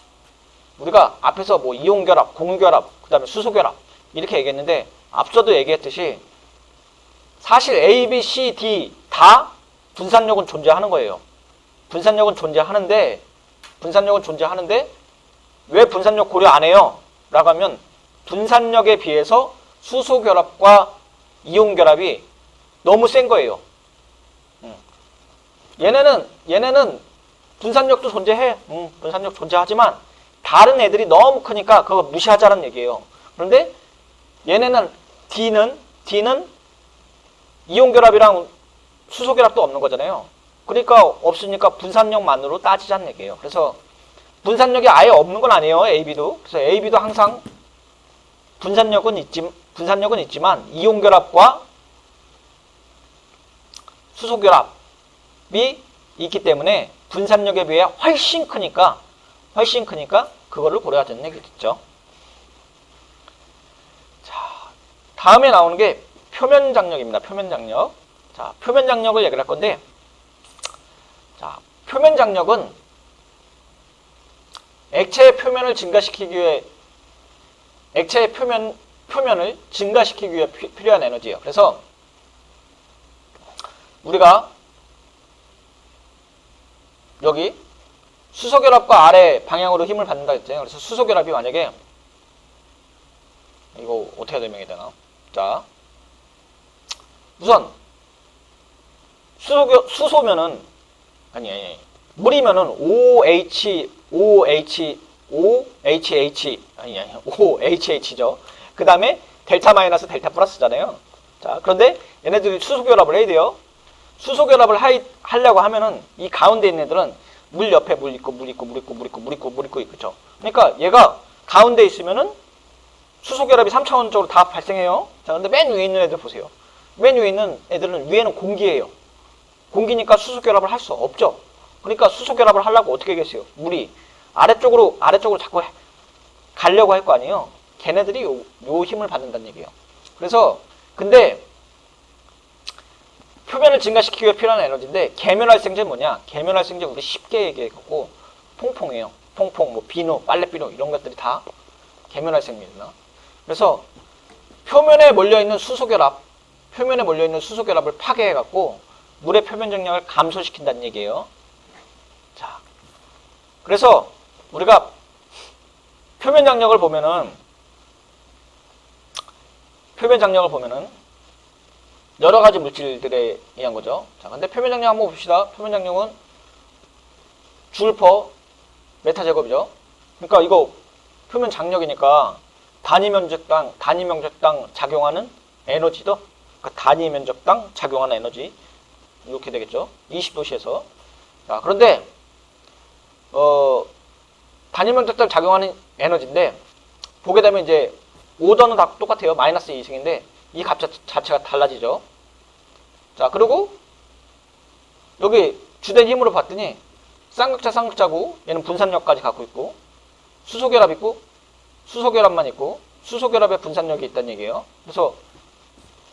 앞에서 뭐 이온결합, 공유결합, 그 다음에 수소결합 이렇게 얘기했는데 앞서도 얘기했듯이 사실 A, B, C, D 다 분산력은 존재하는 거예요. 분산력은 존재하는데 왜 분산력 고려 안 해요? 라고 하면 분산력에 비해서 수소결합과 이온결합이 너무 센 거예요. 얘네는 분산력도 존재해. 분산력 존재하지만 다른 애들이 너무 크니까 그거 무시하자는 얘기예요. 그런데 얘네는 D는 이온결합이랑 수소결합도 없는 거잖아요. 그러니까 없으니까 분산력만으로 따지자는 얘기예요. 그래서 분산력이 아예 없는 건 아니에요. AB도. 그래서 AB도 항상 분산력은 있지만 이온결합과 수소결합이 있기 때문에 분산력에 비해 훨씬 크니까 그거를 고려하자는 얘기겠죠. 자, 다음에 나오는 게 표면장력입니다. 표면장력. 자, 표면장력을 얘기를 할 건데, 자, 표면장력은 액체의 표면을 증가시키기 위해 필요한 에너지예요. 그래서 우리가 여기 수소결합과 아래 방향으로 힘을 받는다 했잖아요. 그래서 수소결합이 만약에 이거 어떻게 설명해야 되나? 자, 우선 수소면은 아니 물이면은 OHH죠. 그 다음에 델타 마이너스 델타 플러스잖아요. 자, 그런데 얘네들이 수소결합을 해야 돼요. 수소결합을 하려고 하면은 이 가운데 있는 애들은 물 옆에 물 있고 물 있고 물 있고 물 있고 물 있고 물 있고 있죠. 그러니까 얘가 가운데 있으면은 수소결합이 3차원적으로 다 발생해요. 자, 근데 맨 위에 있는 애들 보세요. 맨 위에 있는 애들은 위에는 공기예요. 공기니까 수소결합을 할 수 없죠. 그러니까 수소결합을 하려고 어떻게 하겠어요? 물이 아래쪽으로 자꾸 가려고 할 거 아니에요. 걔네들이 요 힘을 받는다는 얘기예요. 그래서 근데 표면을 증가시키기 위해 필요한 에너지인데 계면활성제는 뭐냐? 계면활성제 우리 쉽게 얘기했고 퐁퐁이에요. 퐁퐁, 뭐 비누, 빨래비누 이런 것들이 다 계면활성제입니다. 그래서 표면에 몰려있는 수소결합을 파괴해갖고 물의 표면 정력을 감소시킨다는 얘기예요. 자, 그래서 우리가 표면 장력을 보면은 여러 가지 물질들에 의한 거죠. 자, 근데 표면 장력 한번 봅시다. 표면 장력은 줄 퍼 메타 제곱이죠. 그러니까 이거 표면 장력이니까 단위 면적당 작용하는 에너지도 그 단위 면적당 작용하는 에너지 이렇게 되겠죠. 20도씨에서. 자, 그런데 단위 면적당 작용하는 에너지인데 보게 되면 이제 오더는 다 똑같아요. 마이너스 2승인데 이 값 자체가 달라지죠. 자, 그리고 여기 주된 힘으로 봤더니 쌍극자고 얘는 분산력까지 갖고 있고 수소결합 있고 수소결합만 있고 수소결합에 분산력이 있다는 얘기예요. 그래서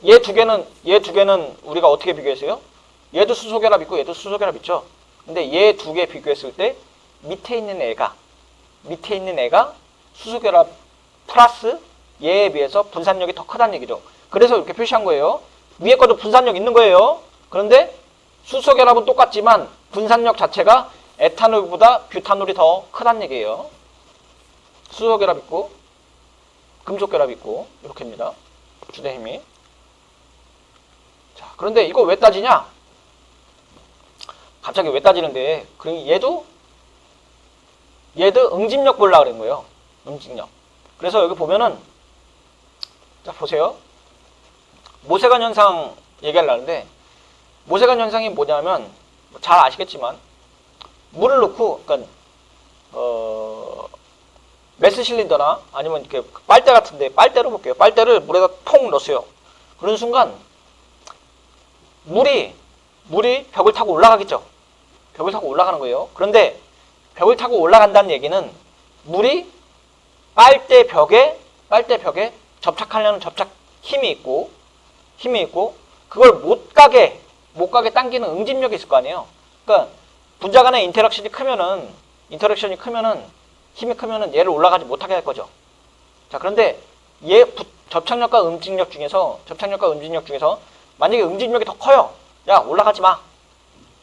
얘 두 개는 우리가 어떻게 비교했어요? 얘도 수소결합 있고 얘도 수소결합 있죠. 근데 얘 두 개 비교했을 때 밑에 있는 애가 수소결합 플러스 얘에 비해서 분산력이 더 크다는 얘기죠. 그래서 이렇게 표시한 거예요. 위에 것도 분산력 있는 거예요. 그런데 수소결합은 똑같지만 분산력 자체가 에탄올보다 뷰탄올이 더 크다는 얘기예요. 수소결합 있고 금속결합 있고 이렇게입니다. 주된 힘이. 자, 그런데 이거 왜 따지냐? 갑자기 왜 따지는데? 그럼 얘도 응집력 보려고 그런 거예요. 응집력. 그래서 여기 보면은 자, 보세요. 모세관 현상 얘기하려는데 모세관 현상이 뭐냐면 잘 아시겠지만 물을 넣고 그러니까 메스 실린더나 아니면 이렇게 빨대 같은데 빨대로 볼게요. 빨대를 물에다 통 넣었어요. 그런 순간 물이 벽을 타고 올라가겠죠. 벽을 타고 올라가는 거예요. 그런데 벽을 타고 올라간다는 얘기는 물이 빨대 벽에 접착하려는 접착 힘이 있고 그걸 못 가게 당기는 응집력이 있을 거 아니에요. 그러니까 분자 간의 인터랙션이 크면은 힘이 크면은 얘를 올라가지 못하게 할 거죠. 자, 그런데 접착력과 응집력 중에서 만약에 응집력이 더 커요. 야, 올라가지 마.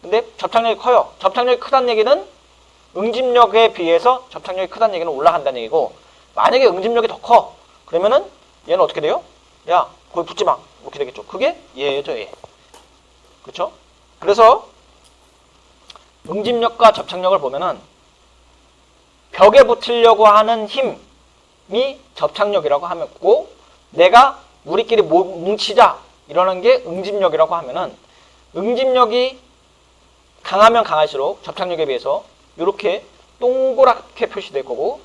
근데 접착력이 커요. 접착력이 크다는 얘기는 응집력에 비해서 접착력이 크다는 얘기는 올라간다는 얘기고, 만약에 응집력이 더 커. 그러면은 얘는 어떻게 돼요? 야, 거기 붙지 마. 이렇게 되겠죠. 그게 얘죠, 얘. 그렇죠? 그래서 응집력과 접착력을 보면은 벽에 붙으려고 하는 힘이 접착력이라고 하고, 내가 우리끼리 뭉치자 이러는 게 응집력이라고 하면은, 응집력이 강하면 강할수록 접착력에 비해서 이렇게 동그랗게 표시될 거고,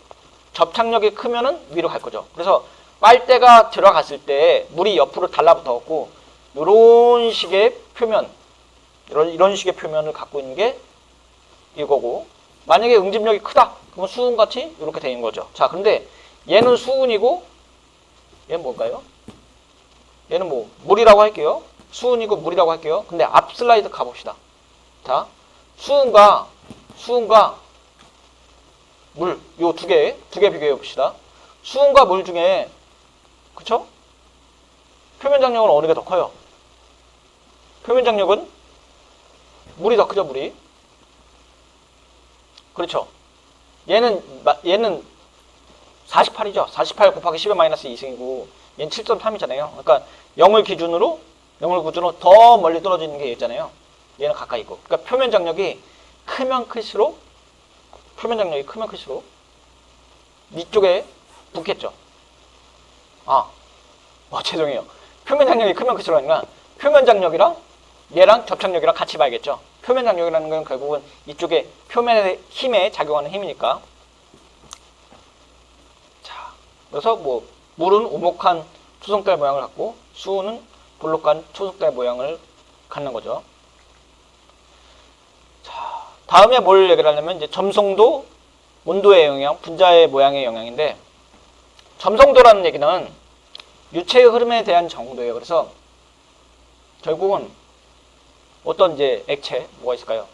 접착력이 크면은 위로 갈 거죠. 그래서 빨대가 들어갔을 때 물이 옆으로 달라붙어갖고 이런 식의 표면, 이런 식의 표면을 갖고 있는 게 이거고, 만약에 응집력이 크다 그러면 수은같이 이렇게 되는 거죠. 자, 근데 얘는 수은이고 얘는 뭔가요? 얘는 뭐 물이라고 할게요. 수은이고 물이라고 할게요. 근데 앞 슬라이드 가봅시다. 자, 수은과 물, 요 두 개 비교해 봅시다. 수은과 물 중에, 그쵸? 표면 장력은 어느 게 더 커요? 표면 장력은 물이 더 크죠, 물이. 그렇죠. 얘는 48이죠. 48 곱하기 10의 마이너스 2승이고, 얘는 7.3이잖아요. 그러니까 0을 기준으로 더 멀리 떨어지는 게 있잖아요. 얘는 가까이 있고. 그러니까 표면 장력이 크면 클수록 위쪽에 붙겠죠. 죄송해요. 표면 장력이 크면 클수록 아니라 표면 장력이랑 얘랑 접착력이랑 같이 봐야겠죠. 표면 장력이라는 건 결국은 이쪽에 표면의 힘에 작용하는 힘이니까. 자, 그래서 뭐 물은 오목한 초승달 모양을 갖고 수은은 볼록한 초승달 모양을 갖는 거죠. 자, 다음에 뭘 얘기를 하냐면 이제 점성도, 온도의 영향, 분자의 모양의 영향인데, 점성도라는 얘기는 유체의 흐름에 대한 정도예요. 그래서 결국은 어떤 이제 액체 뭐가 있을까요?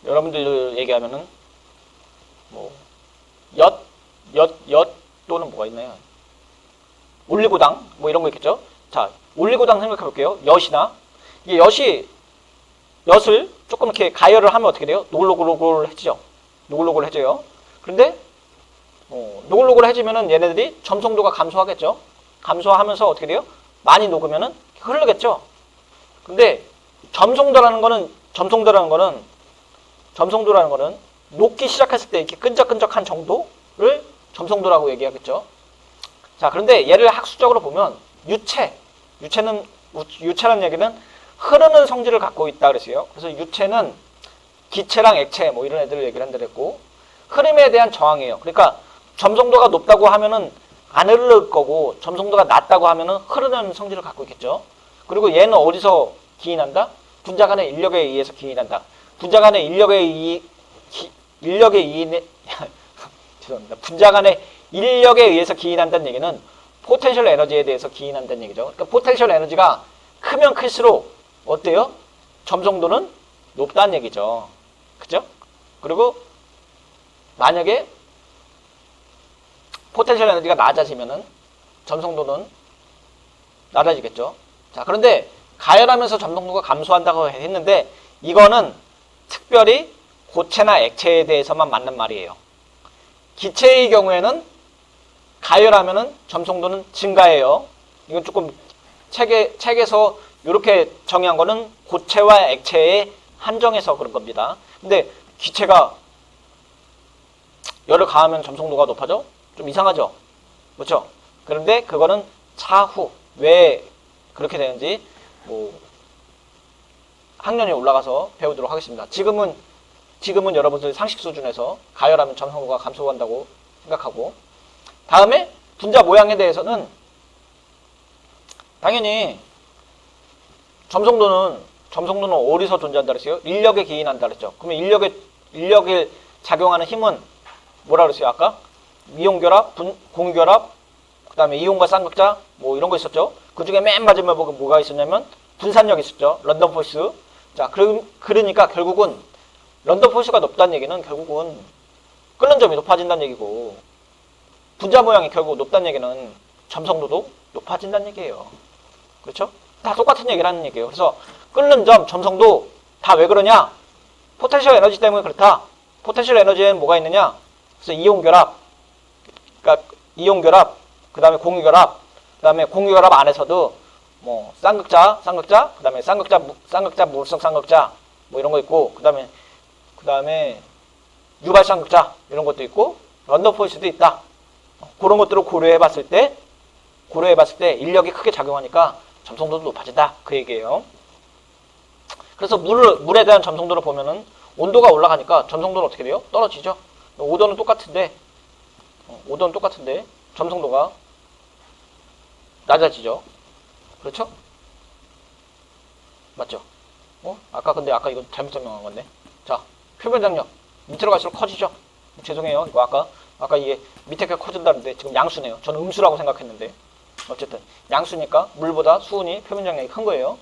여러분들 얘기하면은 뭐 엿 또는 뭐가 있나요? 올리고당 뭐 이런 거 있겠죠? 자, 올리고당 생각해 볼게요. 엿이나 이게 엿을 조금 이렇게 가열을 하면 어떻게 돼요? 노글노글해지죠. 노글노글해져요. 그런데 노글노글해지면은 얘네들이 점성도가 감소하겠죠. 감소하면서 어떻게 돼요? 많이 녹으면은 흐르겠죠. 근데 점성도라는 거는 녹기 시작했을 때 이렇게 끈적끈적한 정도를 점성도라고 얘기하겠죠. 자, 그런데 얘를 학술적으로 보면 유체라는 얘기는 흐르는 성질을 갖고 있다 그랬어요. 그래서 유체는 기체랑 액체 뭐 이런 애들을 얘기를 한다 그랬고, 흐름에 대한 저항이에요. 그러니까 점성도가 높다고 하면은 안 흐를 거고, 점성도가 낮다고 하면은 흐르는 성질을 갖고 있겠죠. 그리고 얘는 어디서 기인한다? 분자 간의 인력에 의해서 기인한다. 분자 간의 분자 간의 인력에 의해서 기인한다는 얘기는 포텐셜 에너지에 대해서 기인한다는 얘기죠. 그러니까 포텐셜 에너지가 크면 클수록 어때요? 점성도는 높다는 얘기죠. 그죠? 그리고 만약에 포텐셜 에너지가 낮아지면은 점성도는 낮아지겠죠. 자, 그런데 가열하면서 점성도가 감소한다고 했는데 이거는 특별히 고체나 액체에 대해서만 맞는 말이에요. 기체의 경우에는 가열하면은 점성도는 증가해요. 이건 조금 책에서 이렇게 정의한 거는 고체와 액체에 한정해서 그런 겁니다. 근데 기체가 열을 가하면 점성도가 높아져? 좀 이상하죠? 그렇죠? 그런데 그거는 차후 왜 그렇게 되는지 뭐 학년이 올라가서 배우도록 하겠습니다. 지금은 여러분들 상식 수준에서 가열하면 점성도가 감소한다고 생각하고, 다음에 분자 모양에 대해서는 당연히 점성도는 어디서 존재한다 그랬어요? 인력에 기인한다 그랬죠. 그러면 인력에 작용하는 힘은 뭐라 그랬어요? 아까 이온결합, 공유결합, 그 다음에 이온과 쌍극자 뭐 이런 거 있었죠. 그 중에 맨 마지막에 뭐가 있었냐면 분산력이 있었죠. 런던 포스. 자, 그러니까 결국은 런던 포스가 높다는 얘기는 결국은 끓는 점이 높아진다는 얘기고, 분자 모양이 결국 높다는 얘기는 점성도도 높아진다는 얘기예요. 그렇죠? 다 똑같은 얘기를 하는 얘기예요. 그래서 끓는 점, 점성도 다 왜 그러냐? 포텐셜 에너지 때문에 그렇다. 포텐셜 에너지에는 뭐가 있느냐? 그래서 이온결합, 그 다음에 공유결합, 그 다음에 공유결합 안에서도 뭐 쌍극자, 그 다음에 쌍극자, 물성 쌍극자 뭐 이런 거 있고, 그 다음에 유발 쌍극자 이런 것도 있고, 런던 포스도 있다. 그런 것들을 고려해 봤을 때 인력이 크게 작용하니까 점성도도 높아진다. 그 얘기예요. 그래서 물에 대한 점성도를 보면은 온도가 올라가니까 점성도는 어떻게 돼요? 떨어지죠. 오도는 똑같은데 점성도가 낮아지죠. 그렇죠? 맞죠? 아까 이거 잘못 설명한 건데. 자, 표면 장력 밑으로 갈수록 커지죠. 죄송해요. 이거 아까 이게 밑에 게 커진다는데 지금 양수네요. 저는 음수라고 생각했는데 어쨌든 양수니까 물보다 수은이 표면 장력이 큰 거예요.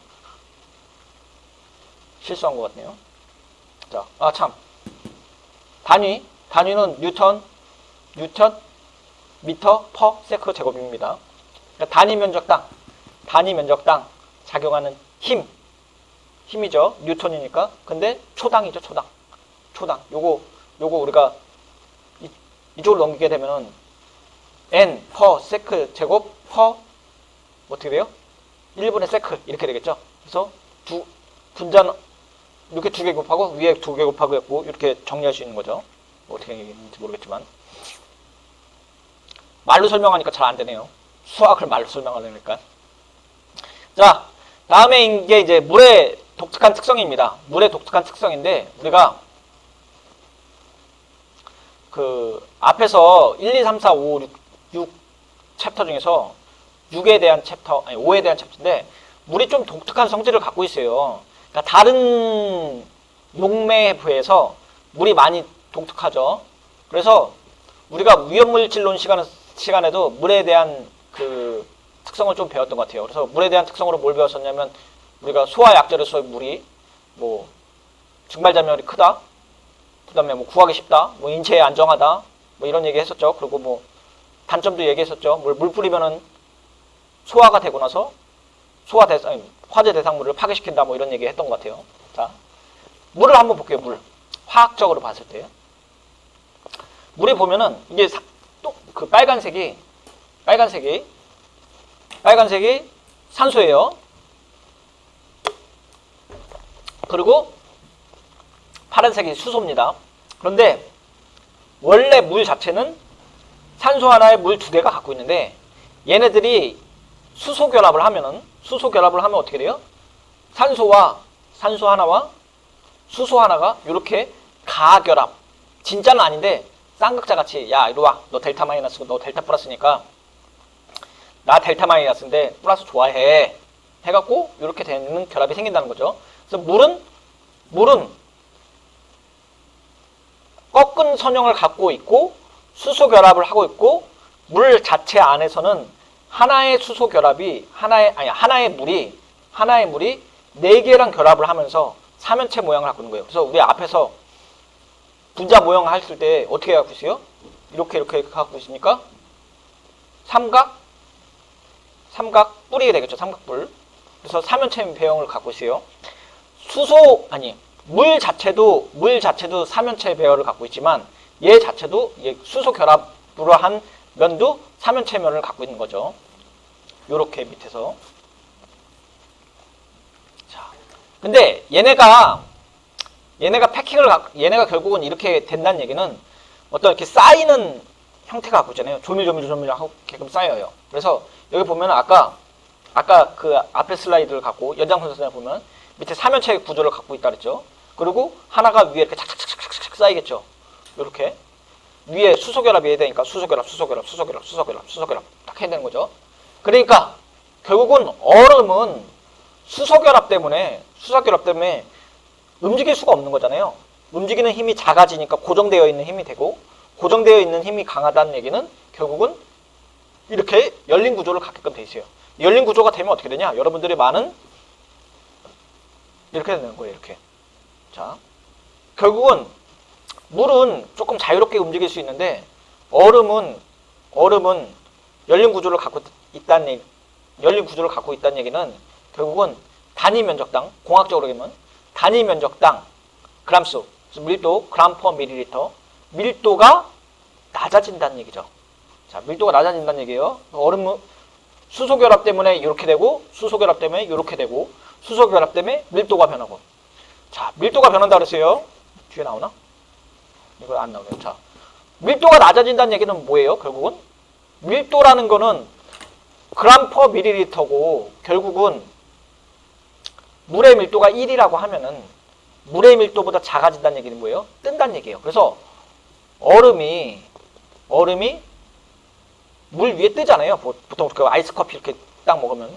실수한 것 같네요. 자, 단위는 뉴턴 미터 퍼 세크 제곱입니다. 그러니까 단위 면적당 작용하는 힘이죠. 뉴턴이니까. 근데 초당이죠. 초당. 요거 우리가 이쪽으로 넘기게 되면은 n 퍼 세크 제곱 퍼 어떻게 돼요? 1분의 세크 이렇게 되겠죠. 그래서 분자는 이렇게 2개 곱하고 위에 2개 곱하고 했고 이렇게 정리할 수 있는 거죠. 어떻게 얘기했는지 모르겠지만 말로 설명하니까 잘 안 되네요. 수학을 말로 설명하려니까. 자, 다음에 이게 이제 물의 독특한 특성입니다. 물의 독특한 특성인데, 우리가 그 앞에서 1, 2, 3, 4, 5, 6 챕터 중에서 6에 대한 챕터, 아니 5에 대한 챕터인데, 물이 좀 독특한 성질을 갖고 있어요. 그러니까 다른 용매에 비해서 물이 많이 독특하죠. 그래서 우리가 위험물질론 시간에도 물에 대한 그 특성을 좀 배웠던 것 같아요. 그래서 물에 대한 특성으로 뭘 배웠었냐면, 우리가 소화약제로서의 물이 뭐 증발자멸이 크다, 그 다음에 뭐 구하기 쉽다, 뭐 인체에 안정하다, 뭐 이런 얘기 했었죠. 그리고 뭐 단점도 얘기했었죠. 물 뿌리면은 소화가 되고 나서 화재 대상물을 파괴시킨다, 뭐 이런 얘기 했던 것 같아요. 자, 물을 한번 볼게요. 물. 화학적으로 봤을 때. 물에 보면은 이게 또 그 빨간색이 산소예요. 그리고 파란색이 수소입니다. 그런데 원래 물 자체는 산소 하나에 물 두 개가 갖고 있는데, 얘네들이 수소 결합을 하면 어떻게 돼요? 산소 하나와 수소 하나가 이렇게 가결합. 진짜는 아닌데 쌍극자 같이, 야 이리 와, 너 델타 마이너스고 너 델타 플러스니까 나 델타 마이너스인데 플러스 좋아해 해갖고 이렇게 되는 결합이 생긴다는 거죠. 그래서 물은 꺾은 선형을 갖고 있고 수소 결합을 하고 있고, 물 자체 안에서는 하나의 수소 결합이 하나의 물이 4개랑 결합을 하면서 삼연체 모양을 갖고 있는 거예요. 그래서 우리 앞에서 분자 모형을 했을 때 어떻게 갖고 있어요? 이렇게 갖고 있으니까 삼각 뿔이 되겠죠. 삼각뿔. 그래서 삼연체 배형을 갖고 있어요. 물 자체도 삼연체 배열을 갖고 있지만, 얘 자체도 수소 결합으로 한 면도 삼연체면을 갖고 있는 거죠. 요렇게 밑에서. 자, 근데 얘네가 얘네가 결국은 이렇게 된다는 얘기는 어떤 이렇게 쌓이는 형태가 갖고 있잖아요. 조밀하고 게끔 쌓여요. 그래서 여기 보면 아까 그 앞에 슬라이드를 갖고 연장선상에 보면 밑에 삼연체 구조를 갖고 있다 그랬죠. 그리고 하나가 위에 이렇게 착착착착착 쌓이겠죠. 이렇게 위에 수소 결합이 해야 되니까 수소 결합 딱 해야 되는 거죠. 그러니까 결국은 얼음은 수소 결합 때문에 움직일 수가 없는 거잖아요. 움직이는 힘이 작아지니까 고정되어 있는 힘이 되고, 고정되어 있는 힘이 강하다는 얘기는 결국은 이렇게 열린 구조를 갖게끔 돼 있어요. 열린 구조가 되면 어떻게 되냐? 여러분들이 많은 이렇게 되는 거예요. 이렇게. 자, 결국은 물은 조금 자유롭게 움직일 수 있는데, 얼음은 열린 구조를 갖고 있다는 얘기는 결국은 단위 면적당, 공학적으로 보면 단위 면적당 그람수, 밀도, 그람 퍼 밀리리터, 밀도가 낮아진다는 얘기죠. 자, 밀도가 낮아진다는 얘기예요. 얼음은 수소 결합 때문에 이렇게 되고, 수소 결합 때문에 이렇게 되고, 수소 결합 때문에 밀도가 변하고. 자, 밀도가 변한다 그랬어요. 뒤에 나오나? 이거 안 나오네요. 자, 밀도가 낮아진다는 얘기는 뭐예요? 결국은 밀도라는 거는 그람 퍼 밀리리터고, 결국은 물의 밀도가 1이라고 하면은 물의 밀도보다 작아진다는 얘기는 뭐예요? 뜬다는 얘기예요. 그래서 얼음이 물 위에 뜨잖아요. 보통 그 아이스 커피 이렇게 딱 먹으면,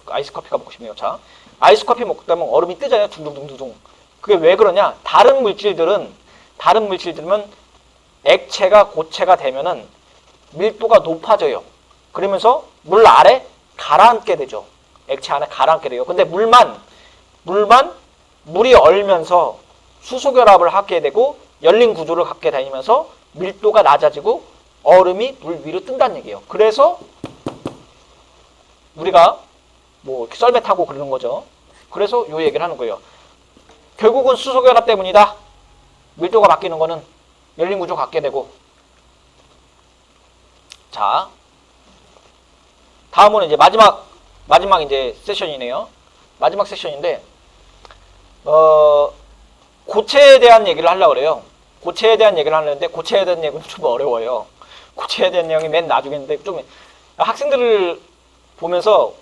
아이스 커피가 먹고 싶네요. 자, 아이스 커피 먹다 보면 얼음이 뜨잖아요. 둥둥둥둥. 그게 왜 그러냐? 다른 물질들은 액체가 고체가 되면은 밀도가 높아져요. 그러면서 물 아래 가라앉게 되죠. 액체 안에 가라앉게 돼요. 근데 물이 얼면서 수소 결합을 하게 되고 열린 구조를 갖게 되면서 밀도가 낮아지고 얼음이 물 위로 뜬다는 얘기예요. 그래서 우리가 뭐 썰매 타고 그러는 거죠. 그래서 요 얘기를 하는 거예요. 결국은 수소 결합 때문이다. 밀도가 바뀌는 거는 열린 구조 갖게 되고. 자, 다음은 이제 마지막 이제 세션이네요. 마지막 세션인데, 고체에 대한 얘기를 하려고 그래요. 고체에 대한 얘기를 하려는데, 고체에 대한 얘기는 좀 어려워요. 고체에 대한 내용이 맨 나중인데, 좀 학생들을 보면서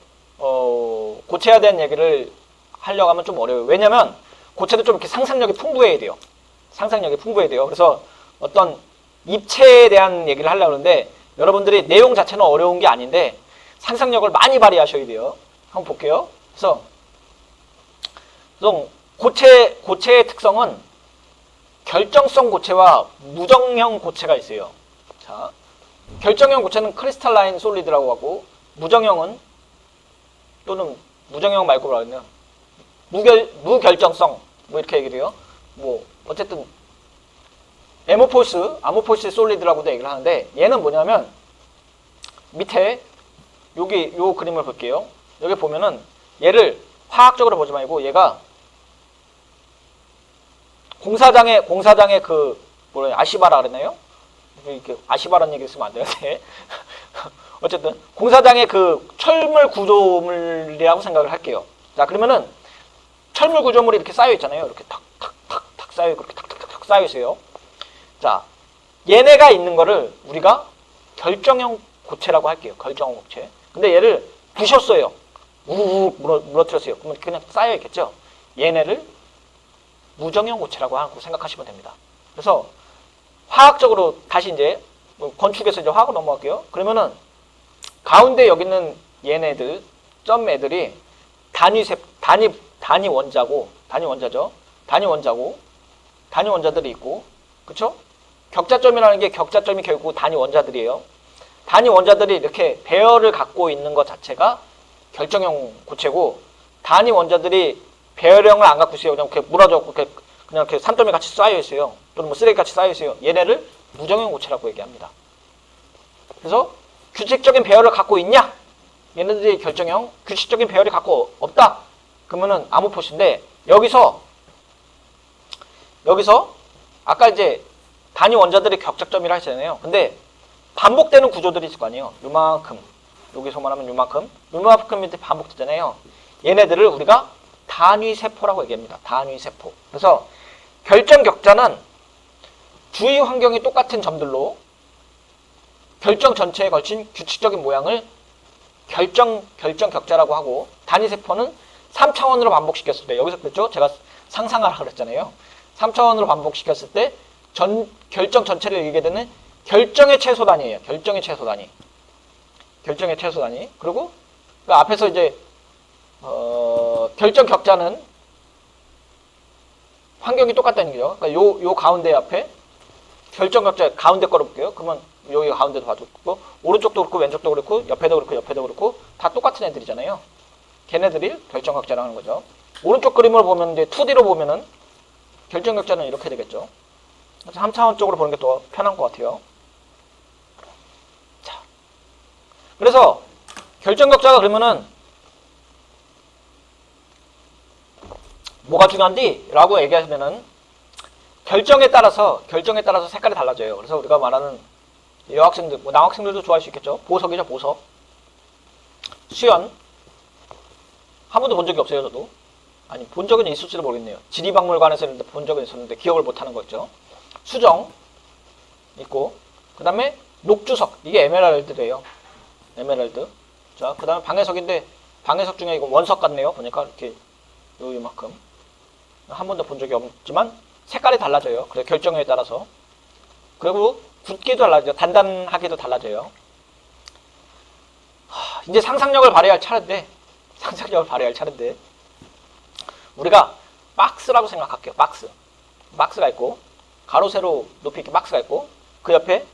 고체에 대한 얘기를 하려고 하면 좀 어려워요. 왜냐면 고체도 좀 이렇게 상상력이 풍부해야 돼요. 상상력이 풍부해야 돼요. 그래서 어떤 입체에 대한 얘기를 하려고 하는데 여러분들이 내용 자체는 어려운 게 아닌데 상상력을 많이 발휘하셔야 돼요. 한번 볼게요. 그래서 고체의 특성은 결정성 고체와 무정형 고체가 있어요. 자, 결정형 고체는 크리스탈라인 솔리드라고 하고 무정형은 또는 무정형 말고 뭐라 그러냐 무결정성 뭐 이렇게 얘기를 해요. 뭐 어쨌든 아모포스 솔리드라고도 얘기를 하는데 얘는 뭐냐면 밑에 여기 요 그림을 볼게요. 여기 보면은 얘를 화학적으로 보지 말고 얘가 공사장에 그 뭐라 아시바라 그러나요? 이렇게 아시바라는 얘기 쓰면 안 되는데 어쨌든 공사장의 그 철물 구조물이라고 생각을 할게요. 자, 그러면은 철물 구조물이 이렇게 쌓여 있잖아요. 이렇게 탁탁탁탁 쌓여 있고 이렇게 탁탁탁 쌓여 있어요. 자, 얘네가 있는 거를 우리가 결정형 고체라고 할게요. 결정형 고체. 근데 얘를 부셨어요. 우욱 무너뜨렸어요. 그러면 그냥 쌓여 있겠죠. 얘네를 무정형 고체라고 하고 생각하시면 됩니다. 그래서 화학적으로 다시 이제 건축에서 이제 화학으로 넘어갈게요. 그러면은 가운데 여기 있는 얘네들 점 애들이 단위 원자고 단위 원자들이 있고 그쵸? 격자점이라는 게 격자점이 결국 단위 원자들이에요. 단위 원자들이 이렇게 배열을 갖고 있는 것 자체가 결정형 고체고 단위 원자들이 배열형을 안 갖고 있어요. 그냥 이렇게 무너져갖고 그냥 이렇게 산더미 같이 쌓여 있어요. 또는 뭐 쓰레기 같이 쌓여 있어요. 얘네를 무정형 고체라고 얘기합니다. 그래서 규칙적인 배열을 갖고 있냐? 얘네들이 결정형 규칙적인 배열을 갖고 없다. 그러면은 아모포스인데 여기서 아까 이제 단위 원자들이 격작점이라 했잖아요. 근데 반복되는 구조들이 있을 거 아니에요. 요만큼 여기서 말하면 요만큼 밑에 반복되잖아요. 얘네들을 우리가 단위세포라고 얘기합니다. 단위세포. 그래서 결정 격자는 주위 환경이 똑같은 점들로 결정 전체에 걸친 규칙적인 모양을 결정 격자라고 하고 단위세포는 3차원으로 반복시켰을 때 여기서 그랬죠? 제가 상상하라 그랬잖아요. 3차원으로 반복시켰을 때 결정 전체를 이기게 되는 결정의 최소 단위예요. 결정의 최소 단위. 그리고 그 앞에서 이제 결정 격자는 환경이 똑같다는 거죠. 그러니까 요 가운데 앞에 결정 격자 가운데 거로 볼게요. 그러면 여기 가운데도 봐줬고 오른쪽도 그렇고 왼쪽도 그렇고 옆에도 그렇고 다 똑같은 애들이잖아요. 걔네들이 결정 격자라는 거죠. 오른쪽 그림을 보면 이제 2D로 보면은 결정 격자는 이렇게 되겠죠. 그래서 3차원적으로 보는 게 더 편한 것 같아요. 자, 그래서 결정 격자가 그러면은 뭐가 중요한디? 라고 얘기하면은 결정에 따라서 색깔이 달라져요. 그래서 우리가 말하는 여학생들, 뭐 남학생들도 좋아할 수 있겠죠. 보석이죠, 보석. 수연. 한 번도 본 적이 없어요, 저도. 아니, 본 적은 있을지도 모르겠네요. 지리박물관에서 본 적은 있었는데 기억을 못하는 거 있죠. 수정 있고, 그 다음에 녹주석. 이게 에메랄드래요. 에메랄드. 자, 그 다음에 방해석인데 방해석 중에 이거 원석 같네요. 보니까 이렇게 요만큼. 한 번도 본 적이 없지만 색깔이 달라져요. 그래서 결정에 따라서. 그리고 굵기도 달라져요. 단단하기도 달라져요. 이제 상상력을 발휘할 차례인데 우리가 박스라고 생각할게요. 박스가 있고 가로 세로 높이 이렇게 박스가 있고 그 옆에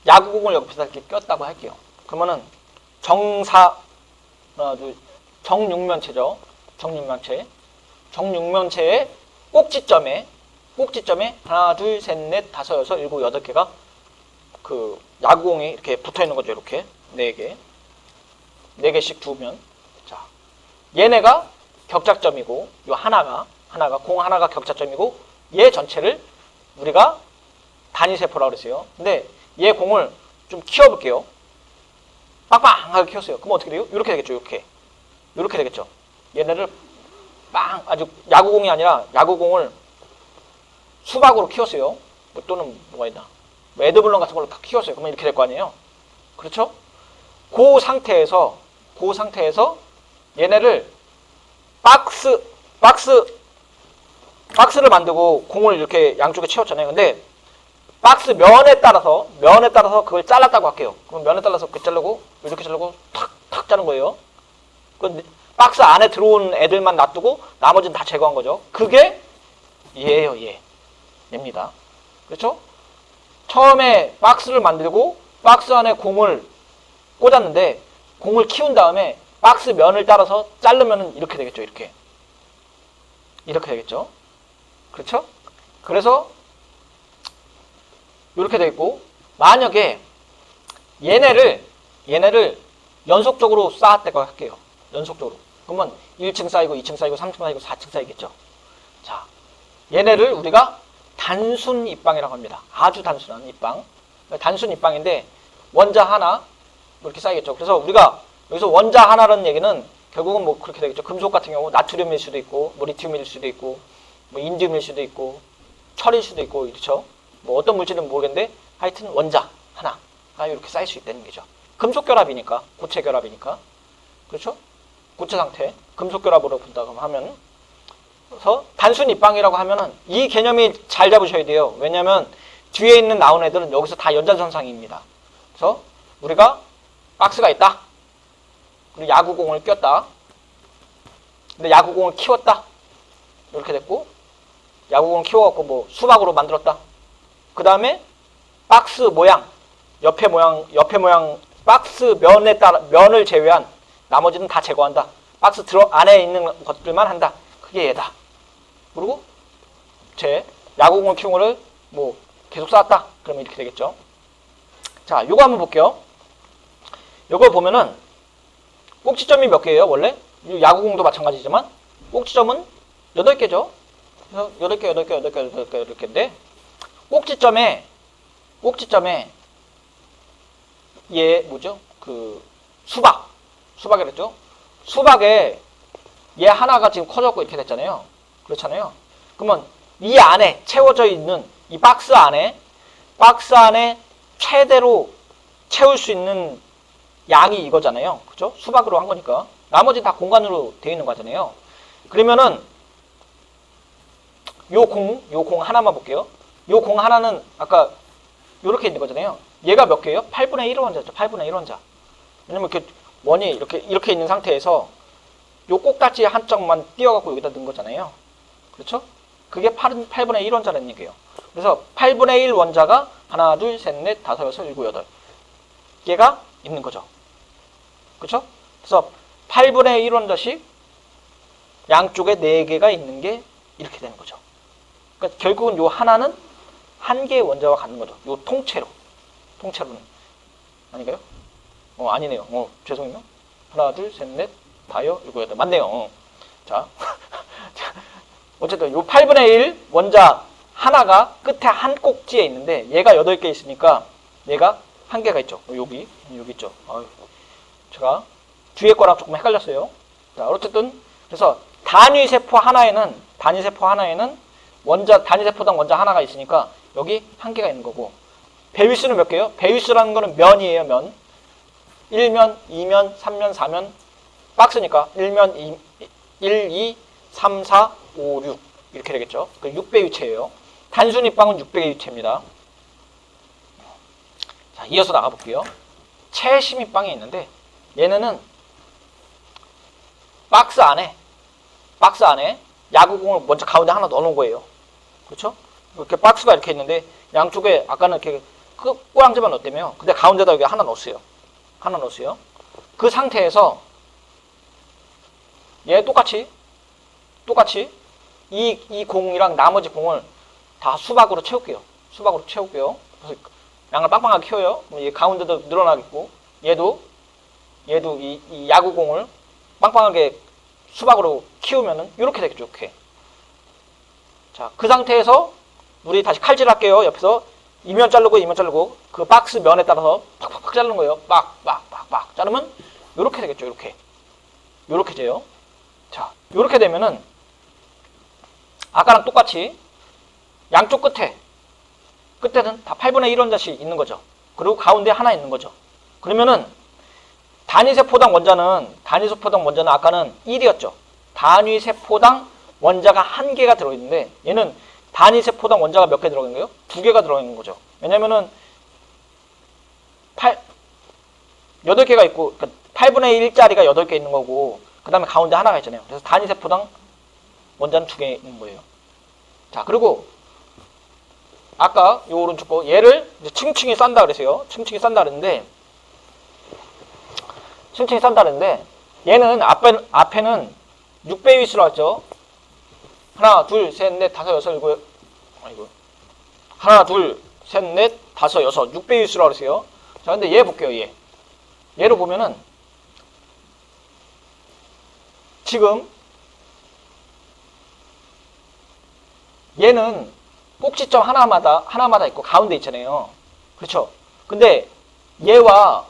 야구공을 옆에서 이렇게 꼈다고 할게요. 그러면은 정육면체죠. 정육면체의 꼭지점에 하나, 둘, 셋, 넷, 다섯, 여섯, 일곱, 여덟 개가 그 야구공이 이렇게 붙어 있는 거죠. 이렇게 네 개씩 두면 자 얘네가 격작점이고 요 공 하나가 격작점이고 얘 전체를 우리가 단위세포라고 그랬어요. 근데 얘 공을 좀 키워볼게요. 빵빵하게 키웠어요. 그럼 어떻게 돼요? 이렇게 되겠죠. 이렇게 되겠죠. 얘네를 아주 야구공이 아니라 야구공을 수박으로 키웠어요. 또는 뭐가 있나? 뭐 에드블런 같은 걸로 다 키웠어요. 그러면 이렇게 될 거 아니에요? 그렇죠? 그 상태에서 얘네를 박스를 만들고 공을 이렇게 양쪽에 채웠잖아요. 근데 박스 면에 따라서 그걸 잘랐다고 할게요. 그럼 면에 따라서 그 자르고 이렇게 자르고 탁 자른 거예요. 그 박스 안에 들어온 애들만 놔두고 나머지는 다 제거한 거죠. 그게 얘예요, 얘입니다. 그렇죠? 처음에 박스를 만들고 박스 안에 공을 꽂았는데 공을 키운 다음에 박스 면을 따라서 자르면은 이렇게 되겠죠. 이렇게 되겠죠. 그렇죠? 그래서 이렇게 되겠고, 만약에 얘네를 연속적으로 쌓았다고 할게요. 연속적으로. 그러면 1층 쌓이고 2층 쌓이고 3층 쌓이고 4층 쌓이겠죠. 자, 얘네를 우리가 단순 입방이라고 합니다. 아주 단순한 입방. 단순 입방인데 원자 하나 이렇게 쌓이겠죠. 그래서 우리가 여기서 원자 하나라는 얘기는 결국은 뭐 그렇게 되겠죠. 금속 같은 경우 나트륨일 수도 있고 뭐 리튬일 수도 있고 뭐 인디움일 수도 있고 철일 수도 있고 이렇죠. 뭐 어떤 물질은 모르겠는데 하여튼 원자 하나가 이렇게 쌓일 수 있다는 거죠. 금속 결합이니까, 고체 결합이니까. 그렇죠? 고체 상태, 금속 결합으로 본다고 하면, 그래서 단순 입방이라고 하면은 이 개념이 잘 잡으셔야 돼요. 왜냐면 뒤에 있는 나온 애들은 여기서 다 연장선상입니다. 그래서 우리가 박스가 있다. 그리고 야구공을 꼈다. 근데 야구공을 키웠다. 이렇게 됐고, 야구공을 키워갖고 뭐 수박으로 만들었다. 그 다음에 박스 모양, 옆에 모양, 박스 면에 따라, 면을 제외한 나머지는 다 제거한다. 박스 안에 있는 것들만 한다. 그게 얘다. 그리고 제 야구공을 키운 거를 뭐 계속 쌓았다. 그러면 이렇게 되겠죠. 자, 요거 한번 볼게요. 요걸 보면은 꼭지점이 몇 개예요, 원래? 야구공도 마찬가지지만 꼭지점은 8개죠. 그래서 8개인데 꼭지점에 얘 뭐죠? 그 수박이랬죠? 수박에 얘 하나가 지금 커졌고 이렇게 됐잖아요. 그렇잖아요. 그러면 이 안에 채워져 있는 이 박스 안에 최대로 채울 수 있는 양이 이거잖아요. 그죠? 수박으로 한 거니까. 나머지 다 공간으로 되어 있는 거잖아요. 그러면은 요 공 하나만 볼게요. 요 공 하나는 아까 요렇게 있는 거잖아요. 얘가 몇 개예요? 8분의 1 원자죠. 8분의 1 원자. 왜냐면 이렇게 원이 이렇게 있는 상태에서 요 꼭다시 한쪽만 띄워갖고 여기다 넣은 거잖아요. 그렇죠? 그게 8분의 1 원자라는 얘기예요. 그래서 8분의 1 원자가 하나, 둘, 셋, 넷, 다섯, 여섯, 일곱, 여덟 개가 있는 거죠. 그렇죠? 그래서 8분의 1 원자씩 양쪽에 4개가 있는 게 이렇게 되는 거죠. 그러니까 결국은 요 하나는 한 개의 원자와 같는 거죠. 요 통째로는 아닌가요? 아니네요. 죄송해요. 하나, 둘, 셋, 넷, 다여, 일곱, 여덟. 맞네요. 자, 어쨌든 요 8분의 1 원자 하나가 끝에 한 꼭지에 있는데 얘가 8개 있으니까 얘가 한 개가 있죠. 여기 있죠. 제가 뒤에 거랑 조금 헷갈렸어요. 자, 어쨌든 그래서 단위세포 하나에는 단위세포당 원자 하나가 있으니까 여기 한 개가 있는 거고, 배위수는 몇 개예요? 배위수라는 거는 면이에요, 면. 1면, 2면, 3면, 4면, 박스니까 1면 1, 2, 3, 4, 5, 6 이렇게 되겠죠. 그 6배 유체예요. 단순 입방은 6배 유체입니다. 자, 이어서 나가볼게요. 최심 입방이 있는데 얘네는 박스 안에 야구공을 먼저 가운데 하나 넣어놓은 거예요. 그렇죠? 이렇게 박스가 이렇게 있는데 양쪽에 아까는 이렇게 꼬랑지만 넣었다며요. 근데 가운데다 여기 하나 넣었어요. 그 상태에서 얘 똑같이 이 공이랑 나머지 공을 다 수박으로 채울게요. 그래서 양을 빵빵하게 키워요. 그럼 얘 가운데도 늘어나겠고, 얘도 이 야구공을 빵빵하게 수박으로 키우면은 이렇게 되겠죠. 이렇게. 자, 그 상태에서 우리 다시 칼질 할게요. 옆에서 이면 자르고 그 박스 면에 따라서 팍팍팍 자르는 거예요. 빡 자르면 이렇게 되겠죠. 이렇게 돼요. 자, 이렇게 되면은 아까랑 똑같이 양쪽 끝에는 다 8분의 1 원자씩 있는 거죠. 그리고 가운데 하나 있는 거죠. 그러면은 단위세포당 원자는 아까는 1이었죠. 단위세포당 원자가 1개가 들어있는데 얘는 단위세포당 원자가 몇 개 들어있는 거예요? 2개가 들어있는 거죠. 왜냐면은 8개가 있고, 그러니까 8분의 1짜리가 8개 있는 거고, 그 다음에 가운데 하나가 있잖아요. 그래서 단위세포당 원자는 2개 있는 거예요. 자, 그리고 아까 요 오른쪽 거 얘를 이제 층층이 싼다 그랬어요. 층층이 싼다 그랬는데 얘는 앞에는 6배 위수로 왔죠. 하나, 둘, 셋, 넷, 다섯, 여섯, 일곱. 하나, 둘, 셋, 넷, 다섯, 여섯. 6배 위수로 그랬어요. 자, 근데 얘 볼게요. 얘로 보면은 지금 얘는 꼭지점 하나마다 있고 가운데 있잖아요. 그렇죠? 근데 얘가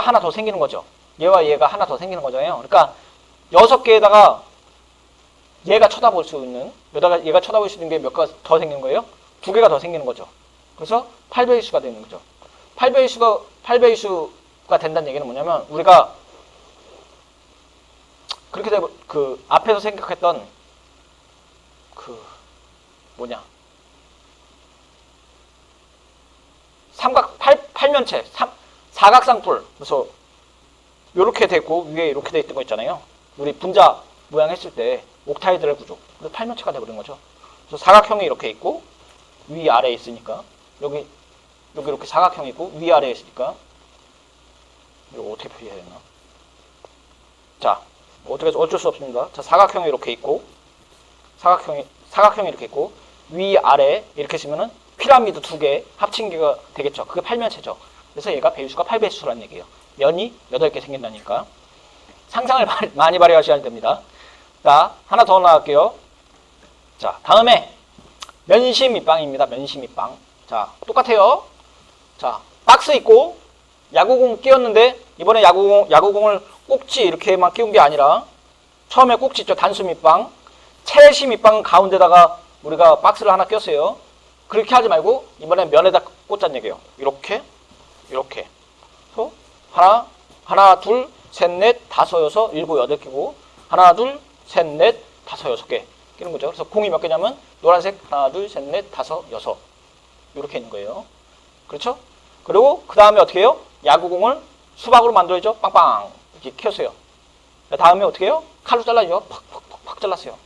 하나 더 생기는 거죠. 얘가 하나 더 생기는 거잖아요. 그러니까 6개에다가 얘가 쳐다볼 수 있는 게 몇 개가 더 생기는 거예요? 2개가 더 생기는 거죠. 그래서 8배위수가 되는 거죠. 8배위수가 된다는 얘기는 뭐냐면 우리가 그렇게 되고 그 앞에서 생각했던 팔면체, 사각쌍뿔. 그래서 요렇게 되고 위에 이렇게 돼 있던 거 있잖아요. 우리 분자 모양 했을 때 옥타이드럴 구조. 그래서 팔면체가 돼버린 거죠. 그래서 사각형이 이렇게 있고 위 아래에 있으니까 여기 이렇게 사각형이 있고 위 아래에 있으니까 이거 어떻게 표시해야 되나? 자, 어쩔 수 없습니다. 자, 사각형이 이렇게 있고 사각형이 이렇게 있고 위 아래 이렇게 있으면은 피라미드 2개 합친 개가 되겠죠. 그게 팔면체죠. 그래서 얘가 배위수가 8배수라는 얘기예요. 면이 8개 생긴다니까. 상상을 많이 발휘하셔야 됩니다. 자, 하나 더 나갈게요. 자, 다음에 면시 밑방입니다. 면시 밑방. 자, 똑같아요. 자, 박스 있고 야구공 끼웠는데 이번에 야구공을 꼭지 이렇게만 끼운 게 아니라 처음에 꼭지 있죠. 단수 밑방. 채시 밑방 가운데다가 우리가 박스를 하나 꼈어요. 그렇게 하지 말고 이번엔 면에다 꽂자는 얘기예요. 이렇게. 그래서 하나, 둘, 셋, 넷, 다섯, 여섯, 일곱, 여덟 개고 하나, 둘, 셋, 넷, 다섯, 여섯 개 끼는 거죠. 그래서 공이 몇 개냐면 노란색 하나, 둘, 셋, 넷, 다섯, 여섯 이렇게 있는 거예요. 그렇죠? 그리고 그 다음에 어떻게 해요? 야구공을 수박으로 만들어야죠. 빵빵 이렇게 켰어요. 다음에 어떻게 해요? 칼로 잘라요. 팍 잘랐어요.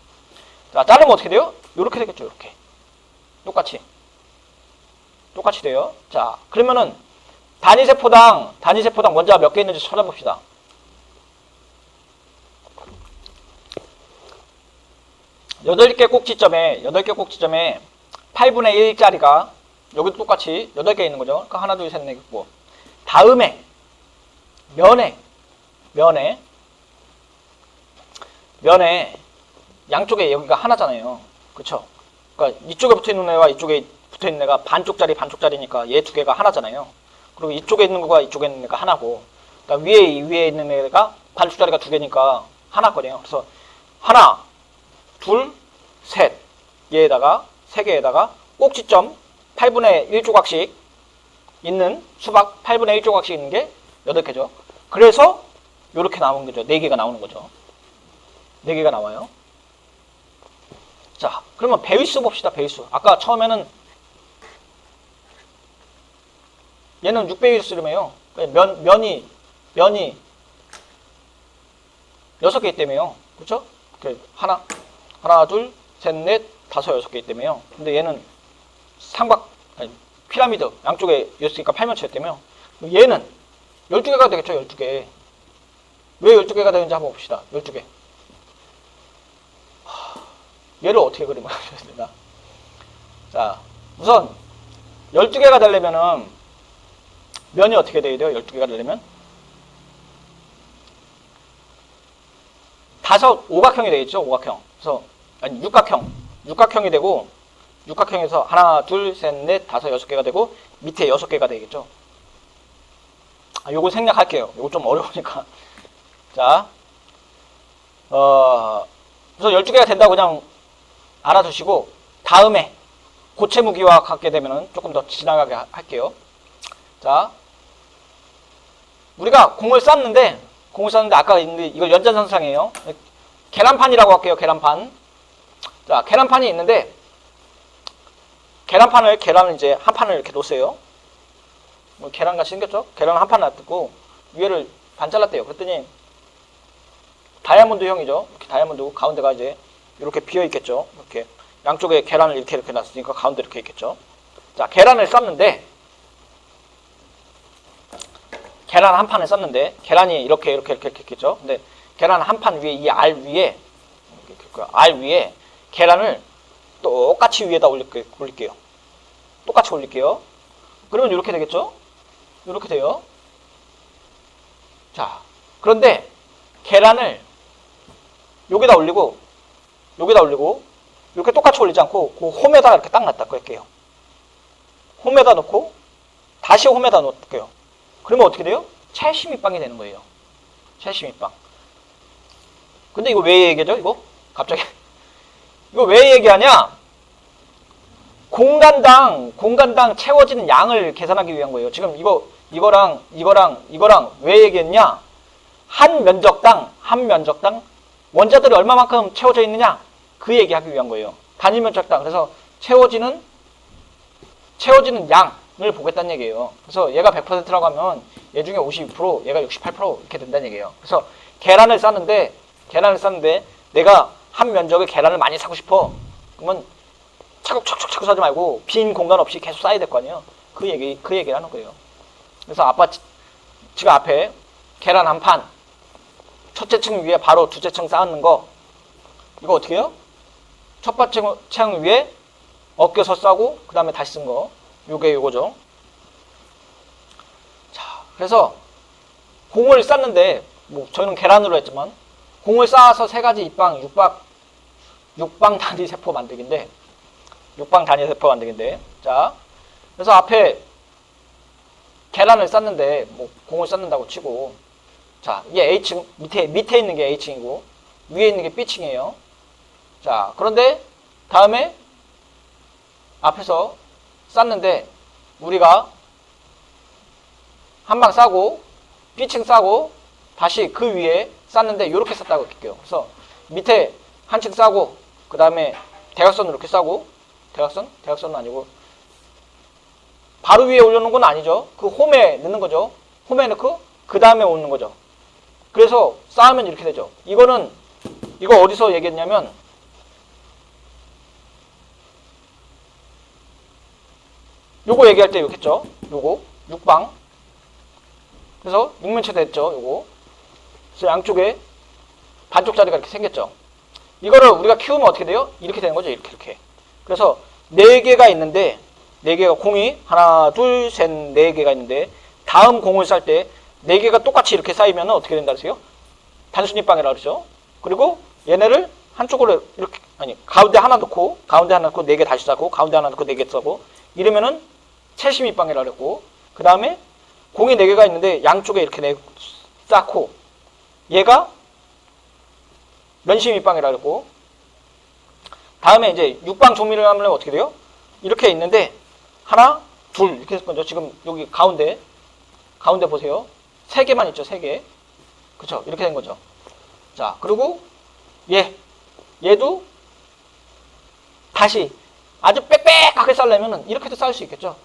자, 자르면 어떻게 돼요? 이렇게 되겠죠. 이렇게 똑같이 돼요. 자, 그러면은 단위세포당 원자가 몇 개 있는지 찾아봅시다. 여덟 개 꼭지점에 8분의 1짜리가 여기도 똑같이 8개 있는 거죠. 그러니까 하나, 둘, 셋, 넷 있고 다음에 면에 양쪽에 여기가 하나잖아요. 그쵸? 그러니까 이쪽에 붙어 있는 애와 이쪽에 붙어 있는 애가 반쪽짜리니까 얘 2개가 하나잖아요. 그리고 이쪽에 있는 거가 이쪽에 있는 애가 하나고, 그러니까 위에 있는 애가 반쪽짜리가 2개니까 하나거든요. 그래서 하나, 둘, 셋 얘에다가 3개에다가 꼭지점 8분의 1조각씩 있는 수박 8분의 1조각씩 있는 게 8개죠. 그래서 이렇게 나오는 거죠. 4개가 나오는 거죠. 4개가 나와요. 자, 그러면 배위수 봅시다. 배위수. 아까 처음에는 얘는 6배위수라며요. 면이 6개 때문에요. 그렇죠? 하나, 둘, 셋, 넷, 다섯, 6개 때문에요. 근데 얘는 피라미드 양쪽에 있으니까 팔면체 때문에요. 얘는 12개가 되겠죠. 12개. 왜 12개가 되는지 한번 봅시다. 12개. 얘를 어떻게 그리면 하겠습니다. 자, 우선 12개가 되려면은 면이 어떻게 돼야 돼요? 12개가 되려면 오각형이 되겠죠. 오각형. 그래서 육각형이 되고 육각형에서 하나, 둘, 셋, 넷, 다섯, 6개가 되고 밑에 6개가 되겠죠. 요거 생략할게요. 요거 좀 어려우니까. 자, 그래서 12개가 된다고 그냥 알아두시고 다음에 고체 무기와 갖게 되면은 조금 더 지나가게 할게요. 자, 우리가 공을 쌌는데 아까 있는데 이거 연장선상이에요. 계란판이라고 할게요. 계란판. 자, 계란판이 있는데 계란을 이제 한 판을 이렇게 놓으세요. 뭐 계란같이 생겼죠? 계란 한 판 놔두고 위에를 반 잘랐대요. 그랬더니 다이아몬드형이죠. 이렇게 다이아몬드고 가운데가 이제 이렇게 비어 있겠죠. 이렇게 양쪽에 계란을 이렇게 놨으니까 가운데 이렇게 있겠죠. 자, 계란을 쌌는데 계란 한 판을 쌌는데 계란이 이렇게 있겠죠. 근데 계란 한 판 위에 이 알 위에 계란을 똑같이 위에다 올릴게요. 똑같이 올릴게요. 그러면 이렇게 되겠죠? 이렇게 돼요. 자, 그런데 계란을 여기다 올리고 이렇게 똑같이 올리지 않고 그 홈에다가 이렇게 딱 놨다 끌게요. 홈에다 놓고 다시 홈에다 놓을게요. 그러면 어떻게 돼요? 채심이빵이 되는 거예요. 채심이빵. 근데 이거 왜 얘기하죠? 이거 갑자기 이거 왜 얘기하냐? 공간당 채워지는 양을 계산하기 위한 거예요. 지금 이거랑 왜 얘기했냐? 한 면적당 원자들이 얼마만큼 채워져 있느냐? 그 얘기하기 위한 거예요. 단위 면적당. 그래서 채워지는 양을 보겠다는 얘기예요. 그래서 얘가 100%라고 하면 얘 중에 52%, 얘가 68% 이렇게 된다는 얘기예요. 그래서 계란을 쌌는데 내가 한 면적의 계란을 많이 사고 싶어. 그러면 차곡차곡 사지 말고 빈 공간 없이 계속 쌓아야 될 거 아니에요. 그 얘기를 하는 거예요. 그래서 아빠 지금 앞에 계란 한 판, 첫째 층 위에 바로 둘째 층 쌓는 거, 이거 어떻게 해요? 첫 번째 층 위에 엎겨서 싸고 그 다음에 다시 쓴 거, 요거죠. 자, 그래서 공을 쌌는데 뭐 저희는 계란으로 했지만 공을 쌓아서 세 가지 입방, 육방 단위 세포 만들기인데, 자, 그래서 앞에 계란을 쌌는데 뭐 공을 쌌는다고 치고, 자, 이게 A층, 밑에 있는 게 A층이고 위에 있는 게 B층이에요. 자, 그런데 다음에 앞에서 쌌는데 우리가 한 방 싸고 B층 싸고 다시 그 위에 쌌는데 이렇게 쌌다고 할게요. 그래서 밑에 한 층 싸고 그 다음에 대각선으로 이렇게 싸고, 대각선은 아니고 바로 위에 올려놓은 건 아니죠. 그 홈에 넣는 거죠. 홈에 넣고 그 다음에 오는 거죠. 그래서 쌓으면 이렇게 되죠. 이거 어디서 얘기했냐면 요거 얘기할 때 이렇게 했죠. 요거 6방. 그래서 6면체 됐죠. 요거. 그래서 양쪽에 반쪽짜리가 이렇게 생겼죠. 이거를 우리가 키우면 어떻게 돼요? 이렇게 되는 거죠. 이렇게. 그래서 4개가 있는데, 4개가 공이 하나, 둘, 셋, 4개가 있는데 다음 공을 쌀 때 4개가 똑같이 이렇게 쌓이면 어떻게 된다 그러세요? 단순입방이라고 그러죠. 그리고 얘네를 한쪽으로 이렇게, 가운데 하나 넣고 4개 다시 싸고 가운데 하나 넣고 4개 싸고 이러면은 채심입방이라고 그랬고, 그 다음에 공이 4개가 있는데 양쪽에 이렇게 쌓고 얘가 면심입방이라고 그랬고, 다음에 이제 6방 조미를 하면 어떻게 돼요? 이렇게 있는데 하나, 둘 이렇게 했을 거죠. 지금 여기 가운데 보세요. 3개만 있죠. 3개. 그쵸? 이렇게 된 거죠. 자, 그리고 얘도 다시 아주 빽빽하게 쌀려면 이렇게도 쌀 수 있겠죠.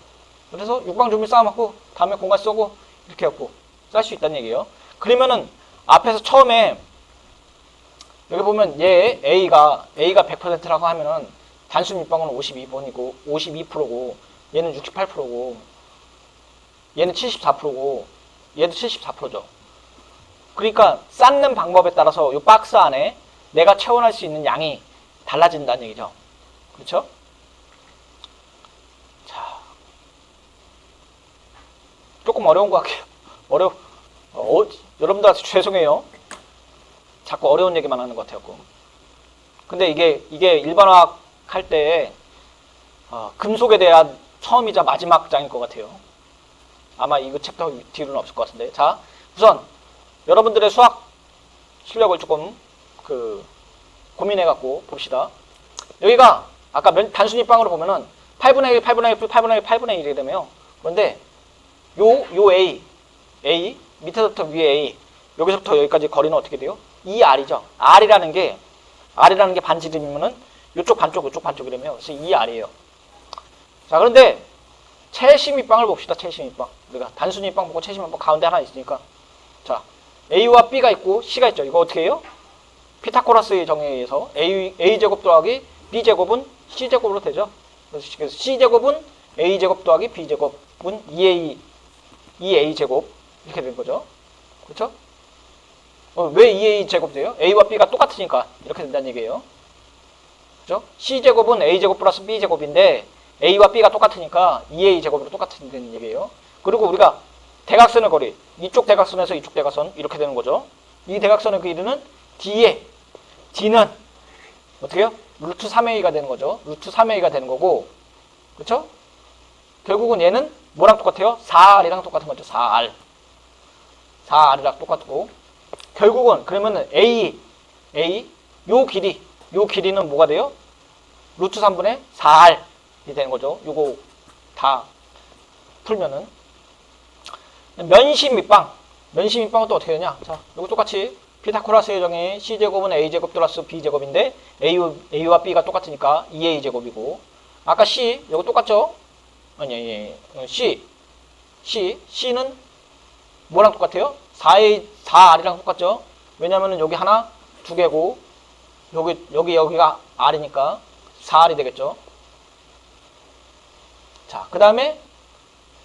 그래서 6방 조미 쌓아놓고 다음에 공간 쏘고 이렇게 갖고 쌀 수 있다는 얘기예요. 그러면은 앞에서 처음에 여기 보면 얘 A가 100%라고 하면은 단순 밑방은 52번이고 52%고 얘는 68%고 얘는 74%고 얘도 74%죠. 그러니까 쌓는 방법에 따라서 이 박스 안에 내가 채워낼 수 있는 양이 달라진다는 얘기죠. 그렇죠? 자, 조금 어려운 것 같아요. 여러분들한테 죄송해요. 자꾸 어려운 얘기만 하는 것 같아요. 근데 이게 일반화학 할 때 금속에 대한 처음이자 마지막 장일 것 같아요. 아마 이거 챕터 뒤로는 없을 것 같은데. 자, 우선 여러분들의 수학 실력을 조금 고민해갖고 봅시다. 여기가 아까 단순히 빵으로 보면은 8분의 1, 8분의 1, 8분의 1, 8분의 1이 되며, 그런데 요 A 밑에서부터 위에 A, 여기서부터 여기까지 거리는 어떻게 돼요? 2R이죠. R이라는 게 반지름이면은 이쪽 반쪽, 이쪽 반쪽이라며. 그래서 2R이에요. 자, 그런데 최시 밑방을 봅시다. 최시 밑방. 우리가 단순 밑방 보고 최시 밑방 가운데 하나 있으니까. 자, A와 B가 있고 C가 있죠. 이거 어떻게 해요? 피타고라스의 정의에 의해서 A제곱 더하기 B제곱은 C제곱으로 되죠. 그래서 C제곱은 A제곱 더하기 B제곱은 2A제곱 이렇게 되는 거죠. 그렇죠? 왜 2A제곱 돼요? A와 B가 똑같으니까 이렇게 된다는 얘기예요. 그렇죠? C제곱은 A제곱 플러스 B제곱인데 A와 B가 똑같으니까 2A제곱으로 똑같은 얘기예요. 그리고 우리가 대각선의 거리, 이쪽 대각선에서 이쪽 대각선 이렇게 되는 거죠. 이 대각선의 길이는 D는 어떻게 해요? 루트 3A가 되는 거죠. 루트 3A가 되는 거고, 그렇죠? 결국은 얘는 뭐랑 똑같아요? 4R이랑 똑같은 거죠. 4R이랑 똑같고, 결국은 그러면은 요 길이는 뭐가 돼요? 루트 3분의 4R이 되는 거죠. 요거 다 풀면은. 면시 밑방은 또 어떻게 되냐? 자, 요거 똑같이 피타고라스의 정의 C제곱은 A제곱 플러스 B제곱인데 A와 B가 똑같으니까 2A제곱이고, 아까 C 요거 똑같죠? C는 뭐랑 똑같아요? 4R이랑 똑같죠? 왜냐면은 여기 하나 두 개고 여기가 R이니까 4R이 되겠죠? 자, 그 다음에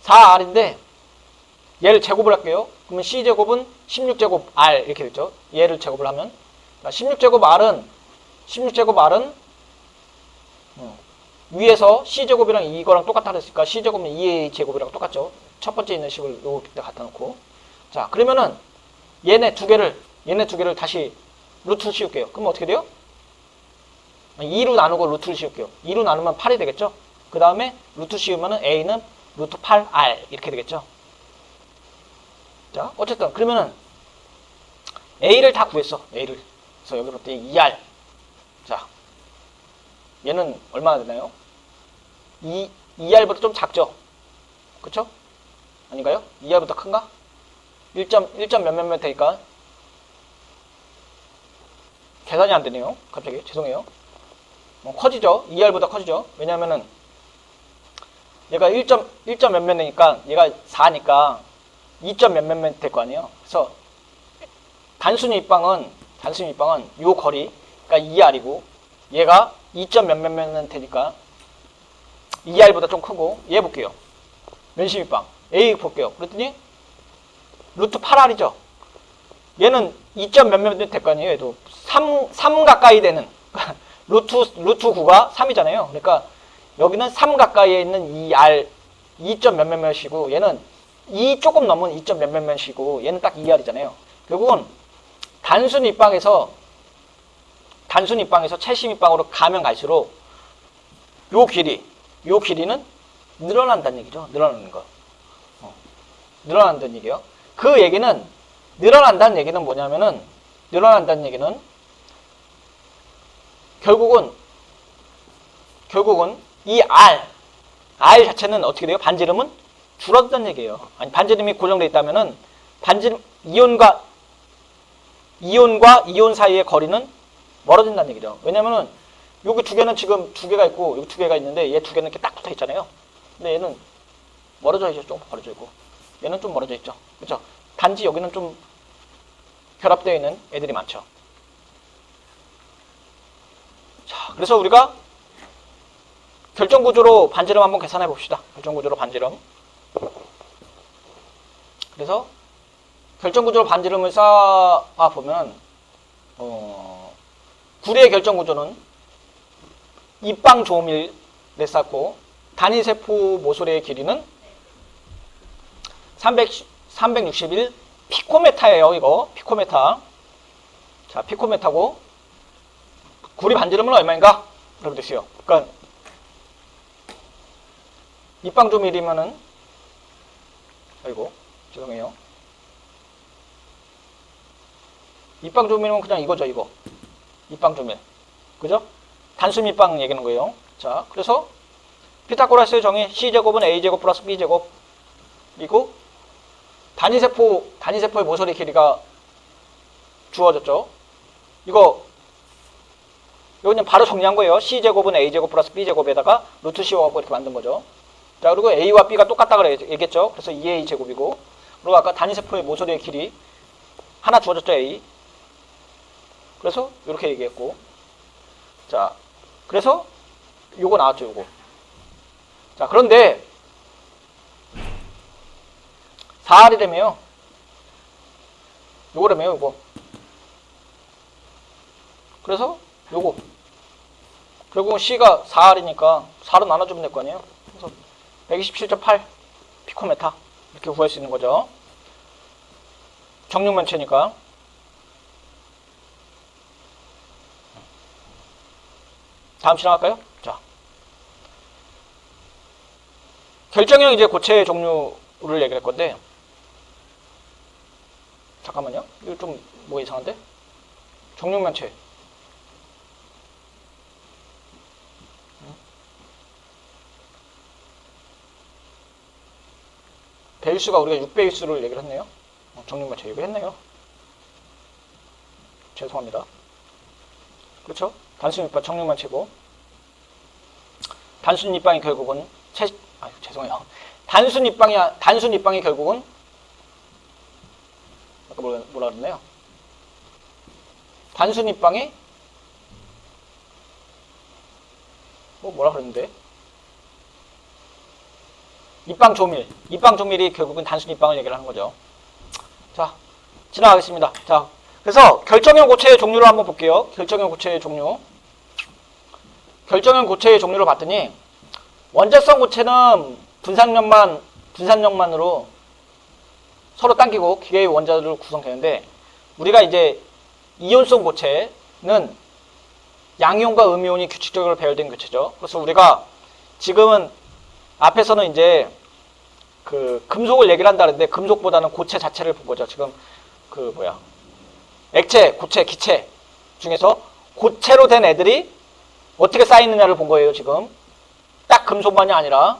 4R인데 얘를 제곱을 할게요. 그러면 C제곱은 16제곱 R 이렇게 됐죠. 얘를 제곱을 하면 16제곱 R은 위에서 C제곱이랑 이거랑 똑같다 그랬으니까 C제곱은 2A제곱이랑 똑같죠. 첫 번째 있는 식을 요렇게 갖다 놓고, 자, 그러면은 얘네 두 개를 다시 루트 씌울게요. 그럼 어떻게 돼요? 2로 나누고 루트를 씌울게요. 2로 나누면 8이 되겠죠. 그 다음에 루트 씌우면은 A는 루트 8R 이렇게 되겠죠. 자, 어쨌든 그러면은 A를 다 구했어. A를. 그래서 여기로부터 2R. 자, 얘는 얼마나 되나요? 2R보다 좀 작죠? 그쵸? 아닌가요? 2R보다 큰가? 1점 몇몇몇 되니까 계산이 안 되네요. 갑자기 죄송해요. 커지죠? 2R보다 커지죠? 왜냐면은 얘가 1점 몇몇 되니까 얘가 4니까 2점 몇몇몇 될 거 아니에요. 그래서 단순히 입방은 요 거리, 그러니까 2R이고 얘가 2점 몇몇몇 되니까 2R보다 좀 크고, 얘 볼게요. 면심 입방 A 볼게요. 그랬더니 루트 8R이죠. 얘는 2점 몇몇몇 될 거 아니에요. 얘도 3 가까이 되는 루트 9가 3이잖아요. 그러니까 여기는 3 가까이에 있는 2R 2점 몇몇몇이고, 얘는 2 조금 넘은 2점 몇몇몇이고, 얘는 딱 2R이잖아요. 결국은 단순 입방에서 최심 입방으로 가면 갈수록 요 길이는 늘어난다는 얘기죠. 늘어나는 거. 늘어난다는 얘기예요. 그 얘기는 늘어난다는 얘기는 뭐냐면은, 늘어난다는 얘기는 결국은 이 R 자체는 어떻게 돼요? 반지름은 줄어든다는 얘기예요. 아니, 반지름이 고정되어 있다면은 반지름 이온과 이온 사이의 거리는 멀어진다는 얘기죠. 왜냐면은 여기 두 개는 지금 두 개가 있고 여기 두 개가 있는데 얘 두 개는 이렇게 딱 붙어 있잖아요. 근데 얘는 멀어져 있죠. 좀 멀어져 있고 얘는 좀 멀어져 있죠. 그렇죠? 단지 여기는 좀 결합되어 있는 애들이 많죠. 자, 그래서 우리가 결정구조로 반지름 한번 계산해 봅시다. 결정구조로 반지름. 그래서 결정구조로 반지름을 쌓아보면 구리의 결정구조는 입방 조밀에 쌓고 단위세포 모서리의 길이는 361 피코메타예요. 이거 피코메타. 자, 피코메타고 구리 반지름은 얼마인가? 이렇게 됐어요. 그러니까 입방 조밀이면은, 아이고 죄송해요. 입방 조밀은 그냥 이거죠. 이거 입방 조밀, 그죠? 단순 입방 얘기하는 거예요. 자, 그래서 피타고라스의 정의 C제곱은 A제곱 플러스 B제곱, 그리고 단위세포의 모서리 길이가 주어졌죠. 이거 그냥 바로 정리한 거예요. C제곱은 A제곱 플러스 B제곱에다가 루트 씌워갖고 이렇게 만든 거죠. 자, 그리고 A와 B가 똑같다고 얘기했죠. 그래서 2A제곱이고, 그리고 아까 단위세포의 모서리의 길이 하나 주어졌죠, A. 그래서 이렇게 얘기했고, 자, 그래서 요거 나왔죠, 요거. 자, 그런데 4R이라며요. 요거라며요, 요거. 그래서 요거. 결국은 C가 4R이니까 4로 나눠주면 될 거 아니에요. 그래서 127.8 피코메타 이렇게 구할 수 있는 거죠. 정육면체니까. 다음 지나갈까요? 자, 결정형 이제 고체의 종류를 얘기할 건데, 잠깐만요. 이거 좀 뭐 이상한데? 정육면체. 배일수가 우리가 6배일수를 얘기를 했네요. 정육면체 얘기했네요. 죄송합니다. 그렇죠? 단순 밑방 정육면체고, 단순 밑방이 결국은 죄송해요. 단순 밑방이 결국은 아까 뭐라 그랬나요? 단순 밑방이 뭐라 그랬는데? 입방 조밀이 결국은 단순 입방을 얘기를 하는 거죠. 자, 지나가겠습니다. 자, 그래서 결정형 고체의 종류를 한번 볼게요. 결정형 고체의 종류. 결정형 고체의 종류를 봤더니, 원자성 고체는 분산력만으로 서로 당기고 기계의 원자들로 구성되는데, 우리가 이제 이온성 고체는 양이온과 음이온이 규칙적으로 배열된 고체죠. 그래서 우리가 지금은 앞에서는 이제 그 금속을 얘기를 한다는데, 금속보다는 고체 자체를 본 거죠. 지금 액체, 고체, 기체 중에서 고체로 된 애들이 어떻게 쌓이느냐를 본 거예요. 지금 딱 금속만이 아니라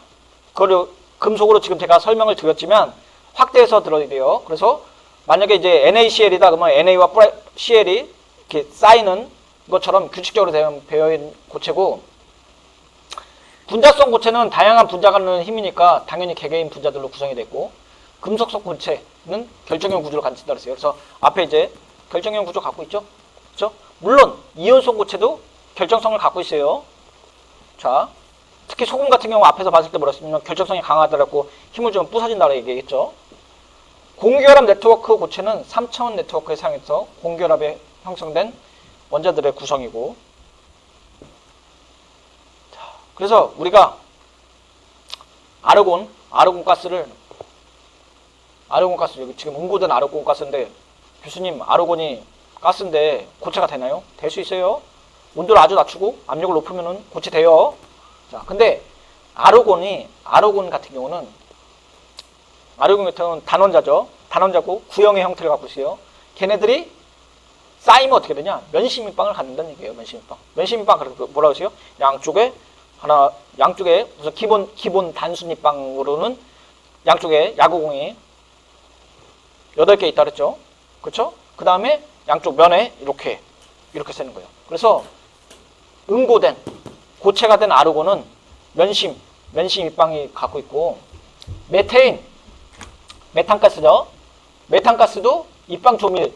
그걸 금속으로 지금 제가 설명을 드렸지만 확대해서 들어야 돼요. 그래서 만약에 이제 NaCl이다 그러면 Na와 Cl이 이렇게 쌓이는 것처럼 규칙적으로 되어있는 고체고, 분자성 고체는 다양한 분자가 넣는 힘이니까 당연히 개개인 분자들로 구성이 됐고, 금속성 고체는 결정형 구조를 갖춘다 그랬어요. 그래서 앞에 이제 결정형 구조 갖고 있죠. 그렇죠? 물론 이온성 고체도 결정성을 갖고 있어요. 자, 특히 소금 같은 경우 앞에서 봤을 때 뭐랬냐면 결정성이 강하다고 힘을 주면 부서진다고 얘기했죠. 공결합 네트워크 고체는 3차원 네트워크에 사용해서 공결합에 형성된 원자들의 구성이고, 자, 그래서 우리가 아르곤 가스를 여기 지금 응고된 아르곤 가스인데, 교수님 아르곤이 가스인데 고체가 되나요? 될 수 있어요. 온도를 아주 낮추고 압력을 높으면은 고체돼요. 자, 근데 아르곤 같은 경우는 단원자죠. 단원자고 구형의 형태를 갖고 있어요. 걔네들이 쌓이면 어떻게 되냐? 면심입방을 갖는다는 얘기예요. 면심입방 그래서 뭐라고 했어요? 양쪽에 무슨 기본 단순 입방으로는 양쪽에 야구공이 8개 있다 그랬죠. 그렇죠? 그 다음에 양쪽 면에 이렇게 쓰는 거예요. 그래서 응고된 고체가 된 아르곤은 면심 입방이 갖고 있고, 메탄가스죠. 메탄가스도 입방 조밀을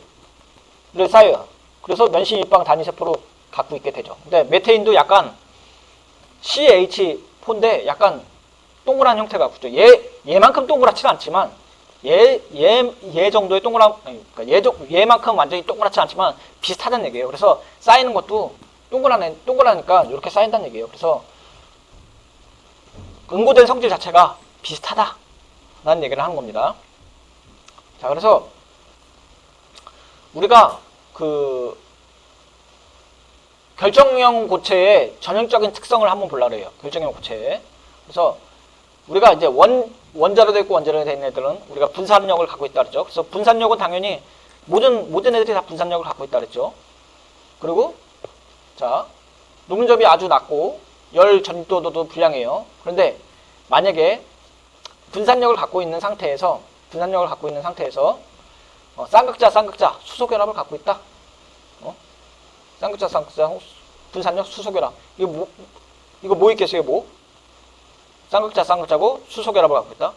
쌓여요. 그래서 면심 입방 단위세포로 갖고 있게 되죠. 근데 메테인도 약간 CH4인데 약간 동그란 형태가 갖고 있죠. 얘만큼 동그랗지는 않지만, 얘 정도의 얘만큼 완전히 동그랗지 않지만 비슷하다는 얘기예요. 그래서 쌓이는 것도 동그라니까 이렇게 쌓인다는 얘기예요. 그래서 응고된 성질 자체가 비슷하다라는 얘기를 하는 겁니다. 자, 그래서 우리가 그 결정형 고체의 전형적인 특성을 한번 보려고 해요. 결정형 고체. 그래서 우리가 이제 원자로 되어 있고 원자로 되어 있는 애들은 우리가 분산력을 갖고 있다 그랬죠. 그래서 분산력은 당연히 모든 애들이 다 분산력을 갖고 있다 그랬죠. 그리고 자, 녹면접이 아주 낮고 열 전도도도 불량해요. 그런데 만약에 분산력을 갖고 있는 상태에서 분산력을 갖고 있는 상태에서 쌍극자 수소결합을 갖고 있다. 쌍극자 분산력 수소결합. 이거 뭐 있겠어요? 뭐? 쌍극자고 수소결합을 갖고 있다.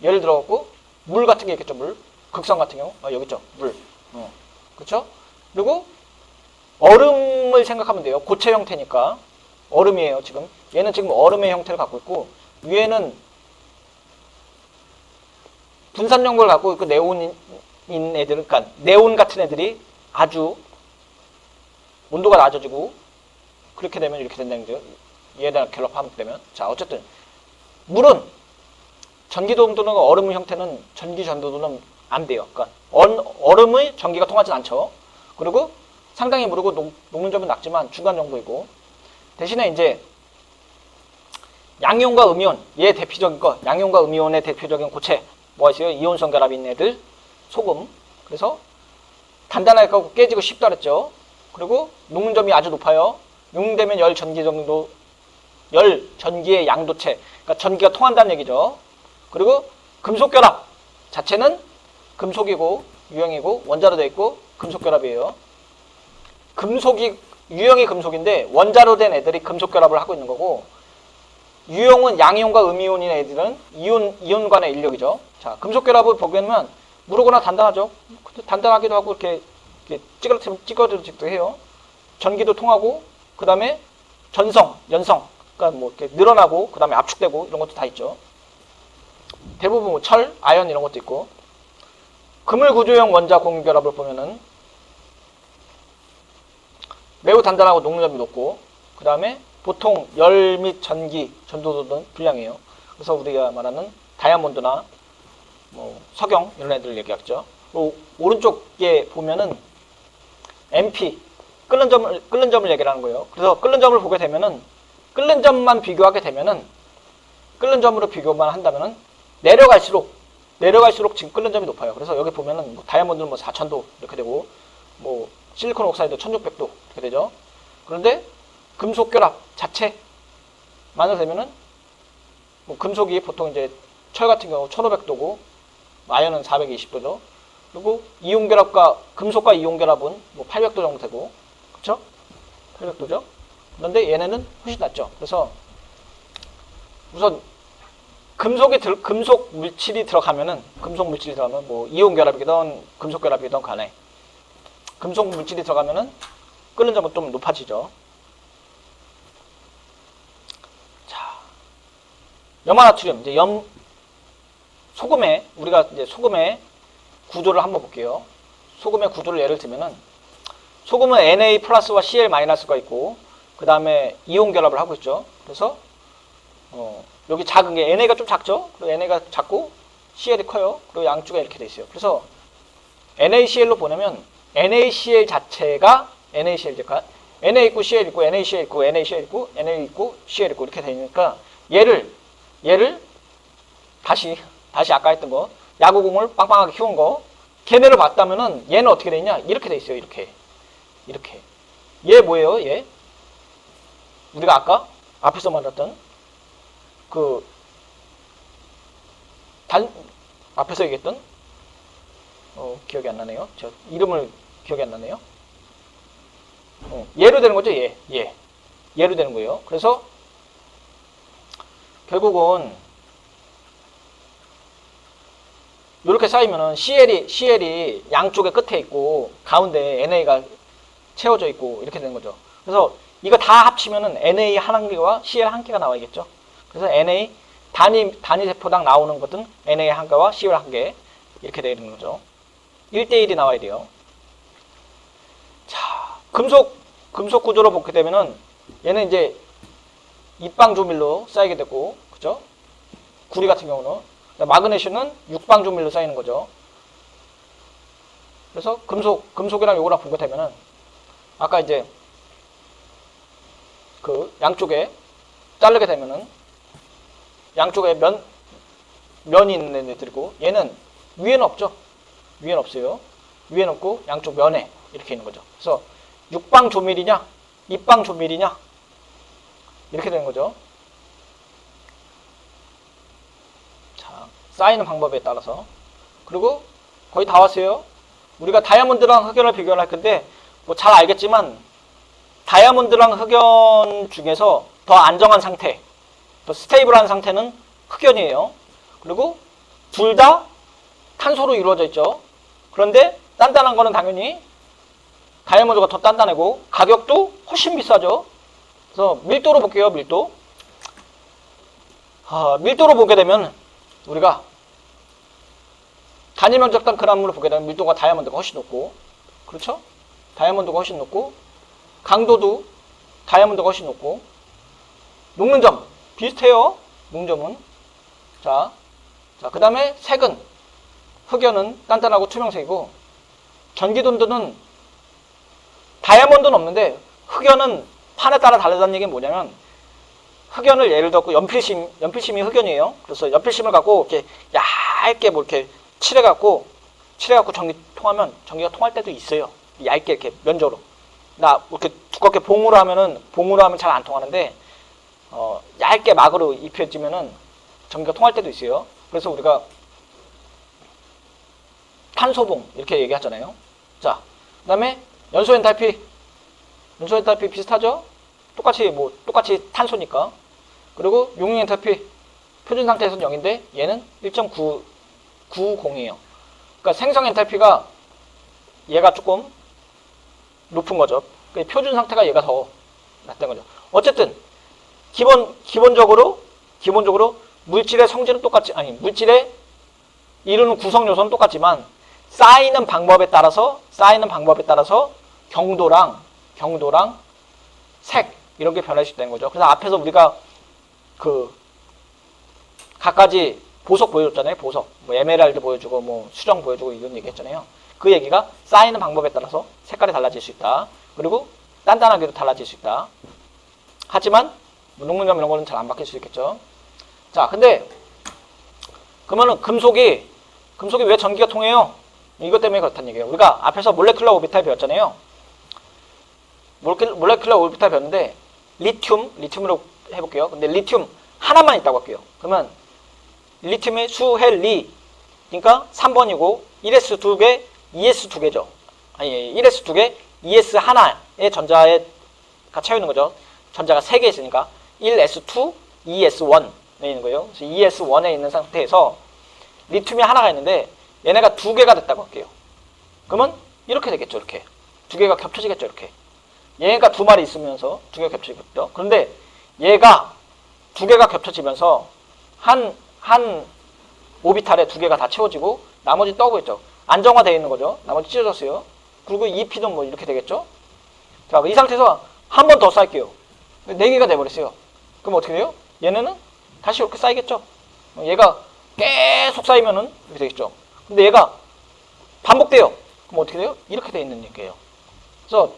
예를 들어갖고 물 같은 게 있겠죠. 물. 극성 같은 경우. 여기 있죠. 물. 그렇죠? 그리고 얼음을 생각하면 돼요. 고체 형태니까. 얼음이에요, 지금. 얘는 지금 얼음의 형태를 갖고 있고, 위에는 분산력을 갖고 있고, 네온인 애들, 그러니까 네온 같은 애들이 아주 온도가 낮아지고, 그렇게 되면 이렇게 된다는 거죠. 얘랑 결합하면 되면. 자, 어쨌든. 물은 전기전도는 얼음 형태는 전기전도는 안 돼요. 그러니까 얼음의 전기가 통하진 않죠. 그리고 상당히 무르고 녹는 점은 낮지만 중간 정도이고, 대신에 이제 양이온과 음이온, 얘 대표적인 거, 양이온과 음이온의 대표적인 고체 뭐가 있어요? 이온성 결합이 있는 애들, 소금. 그래서 단단하게 가고 깨지고 쉽다 그랬죠. 그리고 녹는 점이 아주 높아요. 녹는되면 열 전기의 양도체, 그러니까 전기가 통한다는 얘기죠. 그리고 금속 결합 자체는 금속이고 유형이고 원자로 되어 있고 금속 결합이에요. 유형이 금속인데 원자로 된 애들이 금속 결합을 하고 있는 거고, 유형은 양이온과 음이온인 애들은 이온 간의 인력이죠. 자, 금속 결합을 보게 되면 무르거나 단단하죠. 단단하기도 하고 이렇게 찌그러지기도 해요. 전기도 통하고, 그 다음에 연성, 그러니까 뭐 이렇게 늘어나고, 그 다음에 압축되고 이런 것도 다 있죠. 대부분 뭐 철, 아연 이런 것도 있고. 그물 구조형 원자 공유 결합을 보면은 매우 단단하고 녹는 점이 높고, 그 다음에 보통 열 및 전기 전도도는 불량이에요. 그래서 우리가 말하는 다이아몬드나 뭐 석영 이런 애들을 얘기하죠. 그리고 오른쪽에 보면은 MP 끓는 점을 얘기하는 거예요. 그래서 끓는 점을 보게 되면은 끓는 점만 비교하게 되면은 끓는 점으로 비교만 한다면은 내려갈수록 지금 끓는 점이 높아요. 그래서 여기 보면은 뭐 다이아몬드는 뭐 4000도 이렇게 되고, 뭐 실리콘 옥사이드 1600도 이렇게 되죠. 그런데 금속 결합 자체만으로 되면은 뭐 금속이 보통 이제 철 같은 경우 1500도고, 아연은 420도죠. 그리고 이온 결합과 금속과 이온 결합은 뭐 800도 정도 되고, 그렇죠? 800도죠. 그런데 얘네는 훨씬 낮죠. 그래서 우선 금속 물질이 들어가면 뭐 이온 결합이든 금속 결합이든 간에 금속 물질이 들어가면은 끓는 점은 좀 높아지죠. 자, 염화나트륨, 이제 우리가 이제 소금의 구조를 한번 볼게요. 소금의 구조를 예를 들면은, 소금은 Na 플러스와 Cl 마이너스가 있고, 그 다음에 이온 결합을 하고 있죠. 그래서 여기 작은 게 NA가 좀 작죠. 그리고 NA가 작고 CL이 커요. 그리고 양쪽에 이렇게 돼 있어요. 그래서 NaCl로 보내면 NaCl 자체가 NA 있고 CL 있고 NaCl 있고 NaCl 있고 NA 있고 CL 있고 이렇게 되니까 얘를 다시 아까 했던 거, 야구공을 빵빵하게 키운 거, 걔네를 봤다면은 얘는 어떻게 돼 있냐? 이렇게 돼 있어요. 이렇게. 얘 뭐예요? 얘 우리가 아까 앞에서 말했던 앞에서 얘기했던 기억이 안 나네요. 저 이름을 기억이 안 나네요. 얘로 되는 거죠. 얘로 되는 거예요. 그래서 결국은 이렇게 쌓이면은 CL이 양쪽에 끝에 있고 가운데 NA가 채워져 있고 이렇게 되는 거죠. 그래서 이거 다 합치면은 NA 한 개와 CL 한 개가 나와야겠죠. 그래서 NA 단위 세포당 나오는 것은 NA 한 개와 CL 한 개 이렇게 되는 거죠. 1대1이 나와야 돼요. 자, 금속 구조로 보게 되면은 얘는 이제 입방조밀로 쌓이게 되고, 그죠? 구리 같은 경우는. 마그네슘은 육방조밀로 쌓이는 거죠. 그래서 금속이랑 요거랑 보게 되면은 아까 이제 그 양쪽에 자르게 되면은 양쪽에 면이 있는 애들이고, 얘는 위에는 없죠. 위에는 없어요. 위에는 없고 양쪽 면에 이렇게 있는 거죠. 그래서 육방조밀이냐 입방조밀이냐 이렇게 되는 거죠. 자, 쌓이는 방법에 따라서. 그리고 거의 다 왔어요. 우리가 다이아몬드랑 흑연을 비교를 할 건데 뭐 잘 알겠지만 다이아몬드랑 흑연 중에서 더 안정한 상태, 더 스테이블한 상태는 흑연이에요. 그리고 둘 다 탄소로 이루어져 있죠. 그런데 단단한 거는 당연히 다이아몬드가 더 단단하고 가격도 훨씬 비싸죠. 그래서 밀도로 볼게요. 밀도로 보게 되면 우리가 단위 면적당 그람으로 보게 되면 밀도가 다이아몬드가 훨씬 높고, 그렇죠? 다이아몬드가 훨씬 높고, 강도도 다이아몬드가 훨씬 높고, 녹는 점 비슷해요. 녹는 점은. 자, 그 다음에 색은 흑연은 단단하고 투명색이고, 전기돈드는 다이아몬드는 없는데 흑연은 판에 따라 다르다는 얘기는 뭐냐면, 흑연을 예를 들어 연필심이 흑연이에요. 그래서 연필심을 갖고 이렇게 얇게 뭐 이렇게 칠해갖고 전기 통하면 전기가 통할 때도 있어요. 얇게 이렇게 면적으로. 나 이렇게 두껍게 봉으로 하면 잘 안 통하는데, 얇게 막으로 입혀지면은 전기가 통할 때도 있어요. 그래서 우리가 탄소봉 이렇게 얘기하잖아요. 자, 그 다음에 연소 엔탈피 비슷하죠? 똑같이 탄소니까. 그리고 용융 엔탈피 표준 상태에서는 0인데 얘는 1.990이에요. 그러니까 생성 엔탈피가 얘가 조금 높은 거죠. 그러니까 표준 상태가 얘가 더 낮다는 거죠. 어쨌든 기본적으로 물질의 성질은 물질의 이루는 구성 요소는 똑같지만 쌓이는 방법에 따라서 경도랑 색 이런 게 변할 수 있다는 거죠. 그래서 앞에서 우리가 각가지 보석 보여줬잖아요. 보석. 뭐 에메랄드 보여주고 뭐 수정 보여주고 이런 얘기 했잖아요. 그 얘기가 쌓이는 방법에 따라서 색깔이 달라질 수 있다. 그리고 단단하게도 달라질 수 있다. 하지만 뭐 녹는점 이런 거는 잘 안 바뀔 수 있겠죠. 자, 근데 그러면은 금속이 왜 전기가 통해요? 이것 때문에 그렇다는 얘기예요. 우리가 앞에서 몰레큘러 오비탈 배웠잖아요. 몰레큘러 오비탈 배웠는데 리튬으로 해볼게요. 근데 리튬 하나만 있다고 할게요. 그러면 리튬의 수헬리, 그러니까 3번이고 1s 2개, 2s 2개죠. 1s 2개, 2s 하나의 전자가 채워 있는 거죠. 전자가 3개 있으니까 1s2, 2s1에 있는 거예요. 그래서 2s1에 있는 상태에서 리튬이 하나가 있는데 얘네가 2개가 됐다고 할게요. 그러면 이렇게 되겠죠. 이렇게 2개가 겹쳐지겠죠. 이렇게 얘가 2마리 있으면서 2개가 겹쳐지겠죠. 그런데 얘가 2개가 겹쳐지면서 한 오비탈에 2개가 다 채워지고 나머지 떠오고 있죠. 안정화되어 있는 거죠. 나머지 찢어졌어요. 그리고 2p는 뭐 이렇게 되겠죠. 자, 이 상태에서 한 번 더 쌓일게요. 4개가 돼버렸어요. 그럼 어떻게 돼요? 얘네는 다시 이렇게 쌓이겠죠. 얘가 계속 쌓이면은 이렇게 되겠죠. 근데 얘가 반복돼요. 그럼 어떻게 돼요? 이렇게 돼 있는 얘기예요. 그래서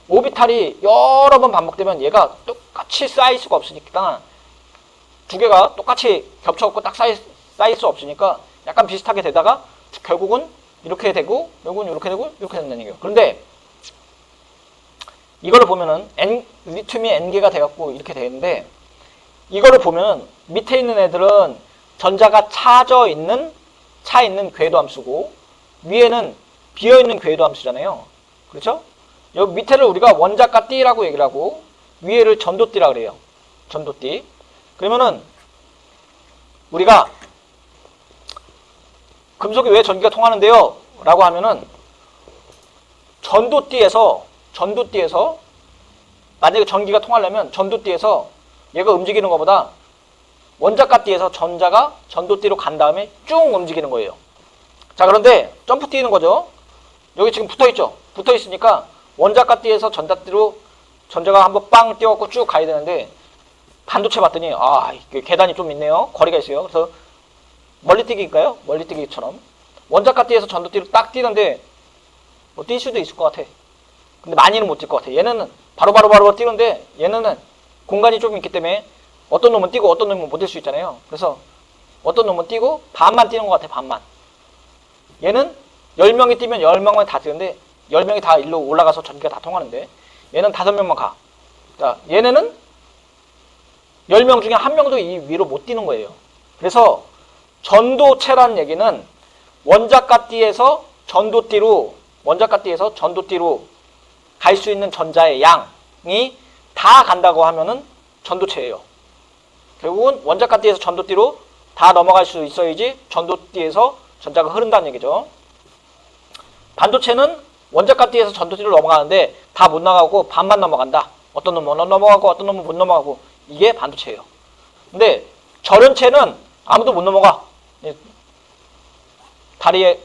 오비탈이 여러 번 반복되면 얘가 똑같이 쌓일 수가 없으니까 2개가 똑같이 겹쳐갖고 딱 쌓일 수 없으니까 약간 비슷하게 되다가 결국은 이렇게 되고 결국은 이렇게 되고 이렇게 된다는 얘기예요. 그런데 이거를 보면은 리튬이 N개가 돼갖고 이렇게 되는데 이거를 보면은 밑에 있는 애들은 전자가 차 있는 궤도함수고 위에는 비어있는 궤도함수잖아요. 그렇죠? 여기 밑에를 우리가 원자가 띠라고 얘기를 하고 위에를 전도띠라 그래요. 전도띠. 그러면은 우리가 금속이 왜 전기가 통하는데요? 라고 하면은 전도띠에서 만약에 전기가 통하려면 전도띠에서 얘가 움직이는 것보다 원자가띠에서 전자가 전도띠로 간 다음에 쭉 움직이는 거예요. 자, 그런데 점프 뛰는 거죠. 여기 지금 붙어있죠. 붙어있으니까 원자가띠에서 전자띠로 전자가 한번 빵 뛰어갖고 쭉 가야 되는데 반도체 봤더니 계단이 좀 있네요. 거리가 있어요. 그래서 멀리뛰기일까요? 멀리뛰기처럼 원자가띠에서 전도띠로 딱 뛰는데 뭐 뛸 수도 있을 것 같아. 근데 많이는 못 뛸 것 같아. 얘네는 바로 뛰는데 얘네는 공간이 좀 있기 때문에 어떤 놈은 뛰고 어떤 놈은 못 뛸 수 있잖아요. 그래서 어떤 놈은 뛰고 반만 뛰는 것 같아. 반만. 얘는 10명이 뛰면 10명만 다 뛰는데 10명이 다 일로 올라가서 전기가 다 통하는데 얘는 5명만 가. 자, 얘네는 10명 중에 1명도 이 위로 못 뛰는 거예요. 그래서 전도체라는 얘기는 원자가띠에서 전도띠로 갈 수 있는 전자의 양이 다 간다고 하면은 전도체예요. 결국은 원자가띠에서 전도띠로 다 넘어갈 수 있어야지 전도띠에서 전자가 흐른다는 얘기죠. 반도체는 원자가띠에서 전도띠로 넘어가는데 다 못 나가고 반만 넘어간다. 어떤 놈은 넘어가고 어떤 놈은 못 넘어가고, 이게 반도체예요. 근데 절연체는 아무도 못 넘어가. 다리에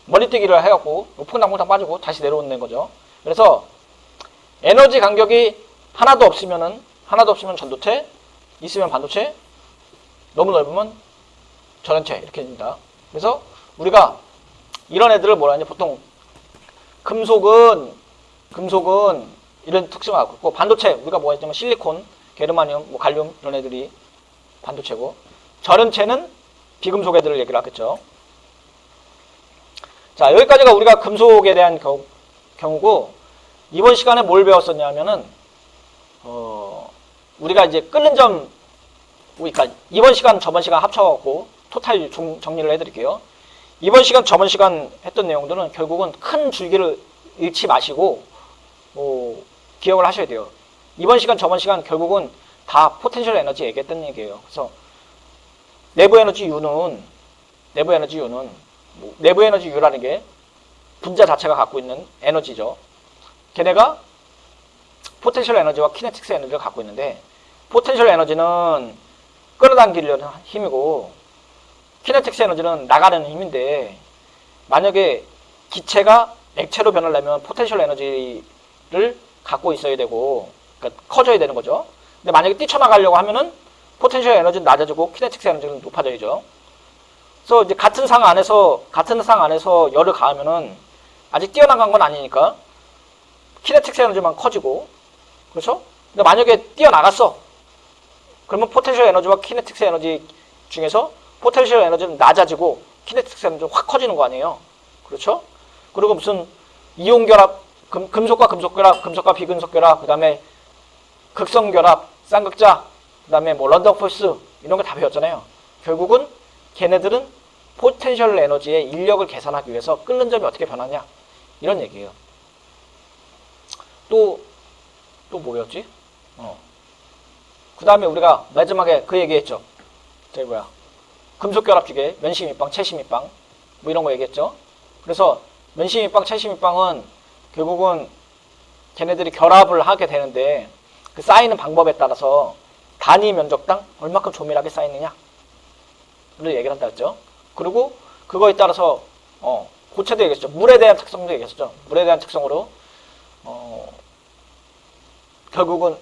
머리뜨기를 해갖고 퐁당퐁당 빠지고 다시 내려오는 거죠. 그래서 에너지 간격이 하나도 없으면 전도체, 있으면 반도체, 너무 넓으면 절연체, 이렇게 됩니다. 그래서 우리가 이런 애들을 뭐라 하냐, 보통 금속은 이런 특성을 갖고 있고, 반도체 우리가 뭐 했냐면 실리콘, 게르마늄, 갈륨 이런 애들이 반도체고, 절연체는 비금속 애들을 얘기를 하겠죠. 자, 여기까지가 우리가 금속에 대한 경우고, 이번 시간에 뭘 배웠었냐면은 우리가 이제 끓는 점, 그러니까 이번 시간 저번 시간 합쳐갖고 토탈 정리를 해드릴게요. 이번 시간 저번 시간 했던 내용들은 결국은 큰 줄기를 잃지 마시고 기억을 하셔야 돼요. 이번 시간 저번 시간 결국은 다 포텐셜 에너지 얘기했던 얘기예요. 그래서 내부 에너지 U는 내부 에너지 U라는 게 분자 자체가 갖고 있는 에너지죠. 걔네가 포텐셜 에너지와 키네틱스 에너지를 갖고 있는데, 포텐셜 에너지는 끌어당기려는 힘이고 키네틱스 에너지는 나가려는 힘인데, 만약에 기체가 액체로 변하려면 포텐셜 에너지를 갖고 있어야 되고, 그러니까 커져야 되는 거죠. 근데 만약에 뛰쳐나가려고 하면은 포텐셜 에너지는 낮아지고 키네틱스 에너지는 높아져야죠. 그래서 이제 같은 상 안에서 열을 가하면은 아직 뛰어나간 건 아니니까 키네틱스 에너지만 커지고, 그렇죠? 근데 만약에 뛰어나갔어, 그러면 포텐셜 에너지와 키네틱스 에너지 중에서 포텐셜 에너지는 낮아지고 키네틱스 에너지는 확 커지는 거 아니에요. 그렇죠? 그리고 무슨 이온 결합, 금속과 금속 결합, 금속과 비금속 결합, 그 다음에 극성 결합, 쌍극자, 그 다음에 뭐 런던포스, 이런 거 다 배웠잖아요. 결국은 걔네들은 포텐셜 에너지의 인력을 계산하기 위해서 끓는 점이 어떻게 변하냐, 이런 얘기예요. 또 뭐였지? 그 다음에 우리가 마지막에 그 얘기했죠. 금속 결합기계, 면심입방, 채심입방, 뭐 이런 거 얘기했죠. 그래서 면심입방, 채심입방은 결국은 걔네들이 결합을 하게 되는데, 그 쌓이는 방법에 따라서 단위 면적당 얼마큼 조밀하게 쌓이느냐, 를 얘기를 한다 했죠. 그리고 그거에 따라서 고체도 얘기했죠. 물에 대한 특성도 얘기했었죠. 물에 대한 특성으로 결국은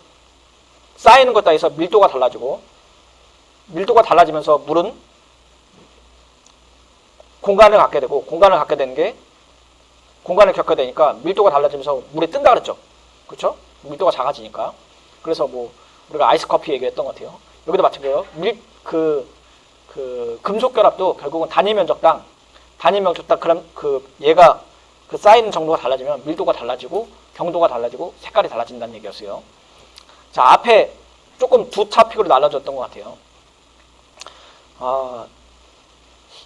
쌓이는 것에 따라서 밀도가 달라지고, 밀도가 달라지면서 물은 공간을 갖게 되고, 공간을 겪게 되니까 밀도가 달라지면서 물이 뜬다 그랬죠. 그렇죠? 밀도가 작아지니까. 그래서 뭐 우리가 아이스 커피 얘기했던 것 같아요. 여기도 마찬가지예요. 금속 결합도 결국은 단위 면적당 그럼 얘가 쌓이는 정도가 달라지면 밀도가 달라지고 경도가 달라지고 색깔이 달라진다는 얘기였어요. 자, 앞에 조금 두 토픽으로 나눠졌던 것 같아요.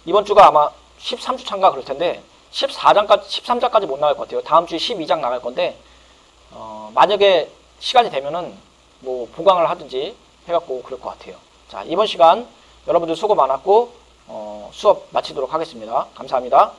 이번 주가 아마 13주 차인가 그럴 텐데 13장까지 못 나갈 것 같아요. 다음 주에 12장 나갈 건데, 만약에 시간이 되면은 뭐 보강을 하든지 해갖고 그럴 것 같아요. 자, 이번 시간 여러분들 수고 많았고 수업 마치도록 하겠습니다. 감사합니다.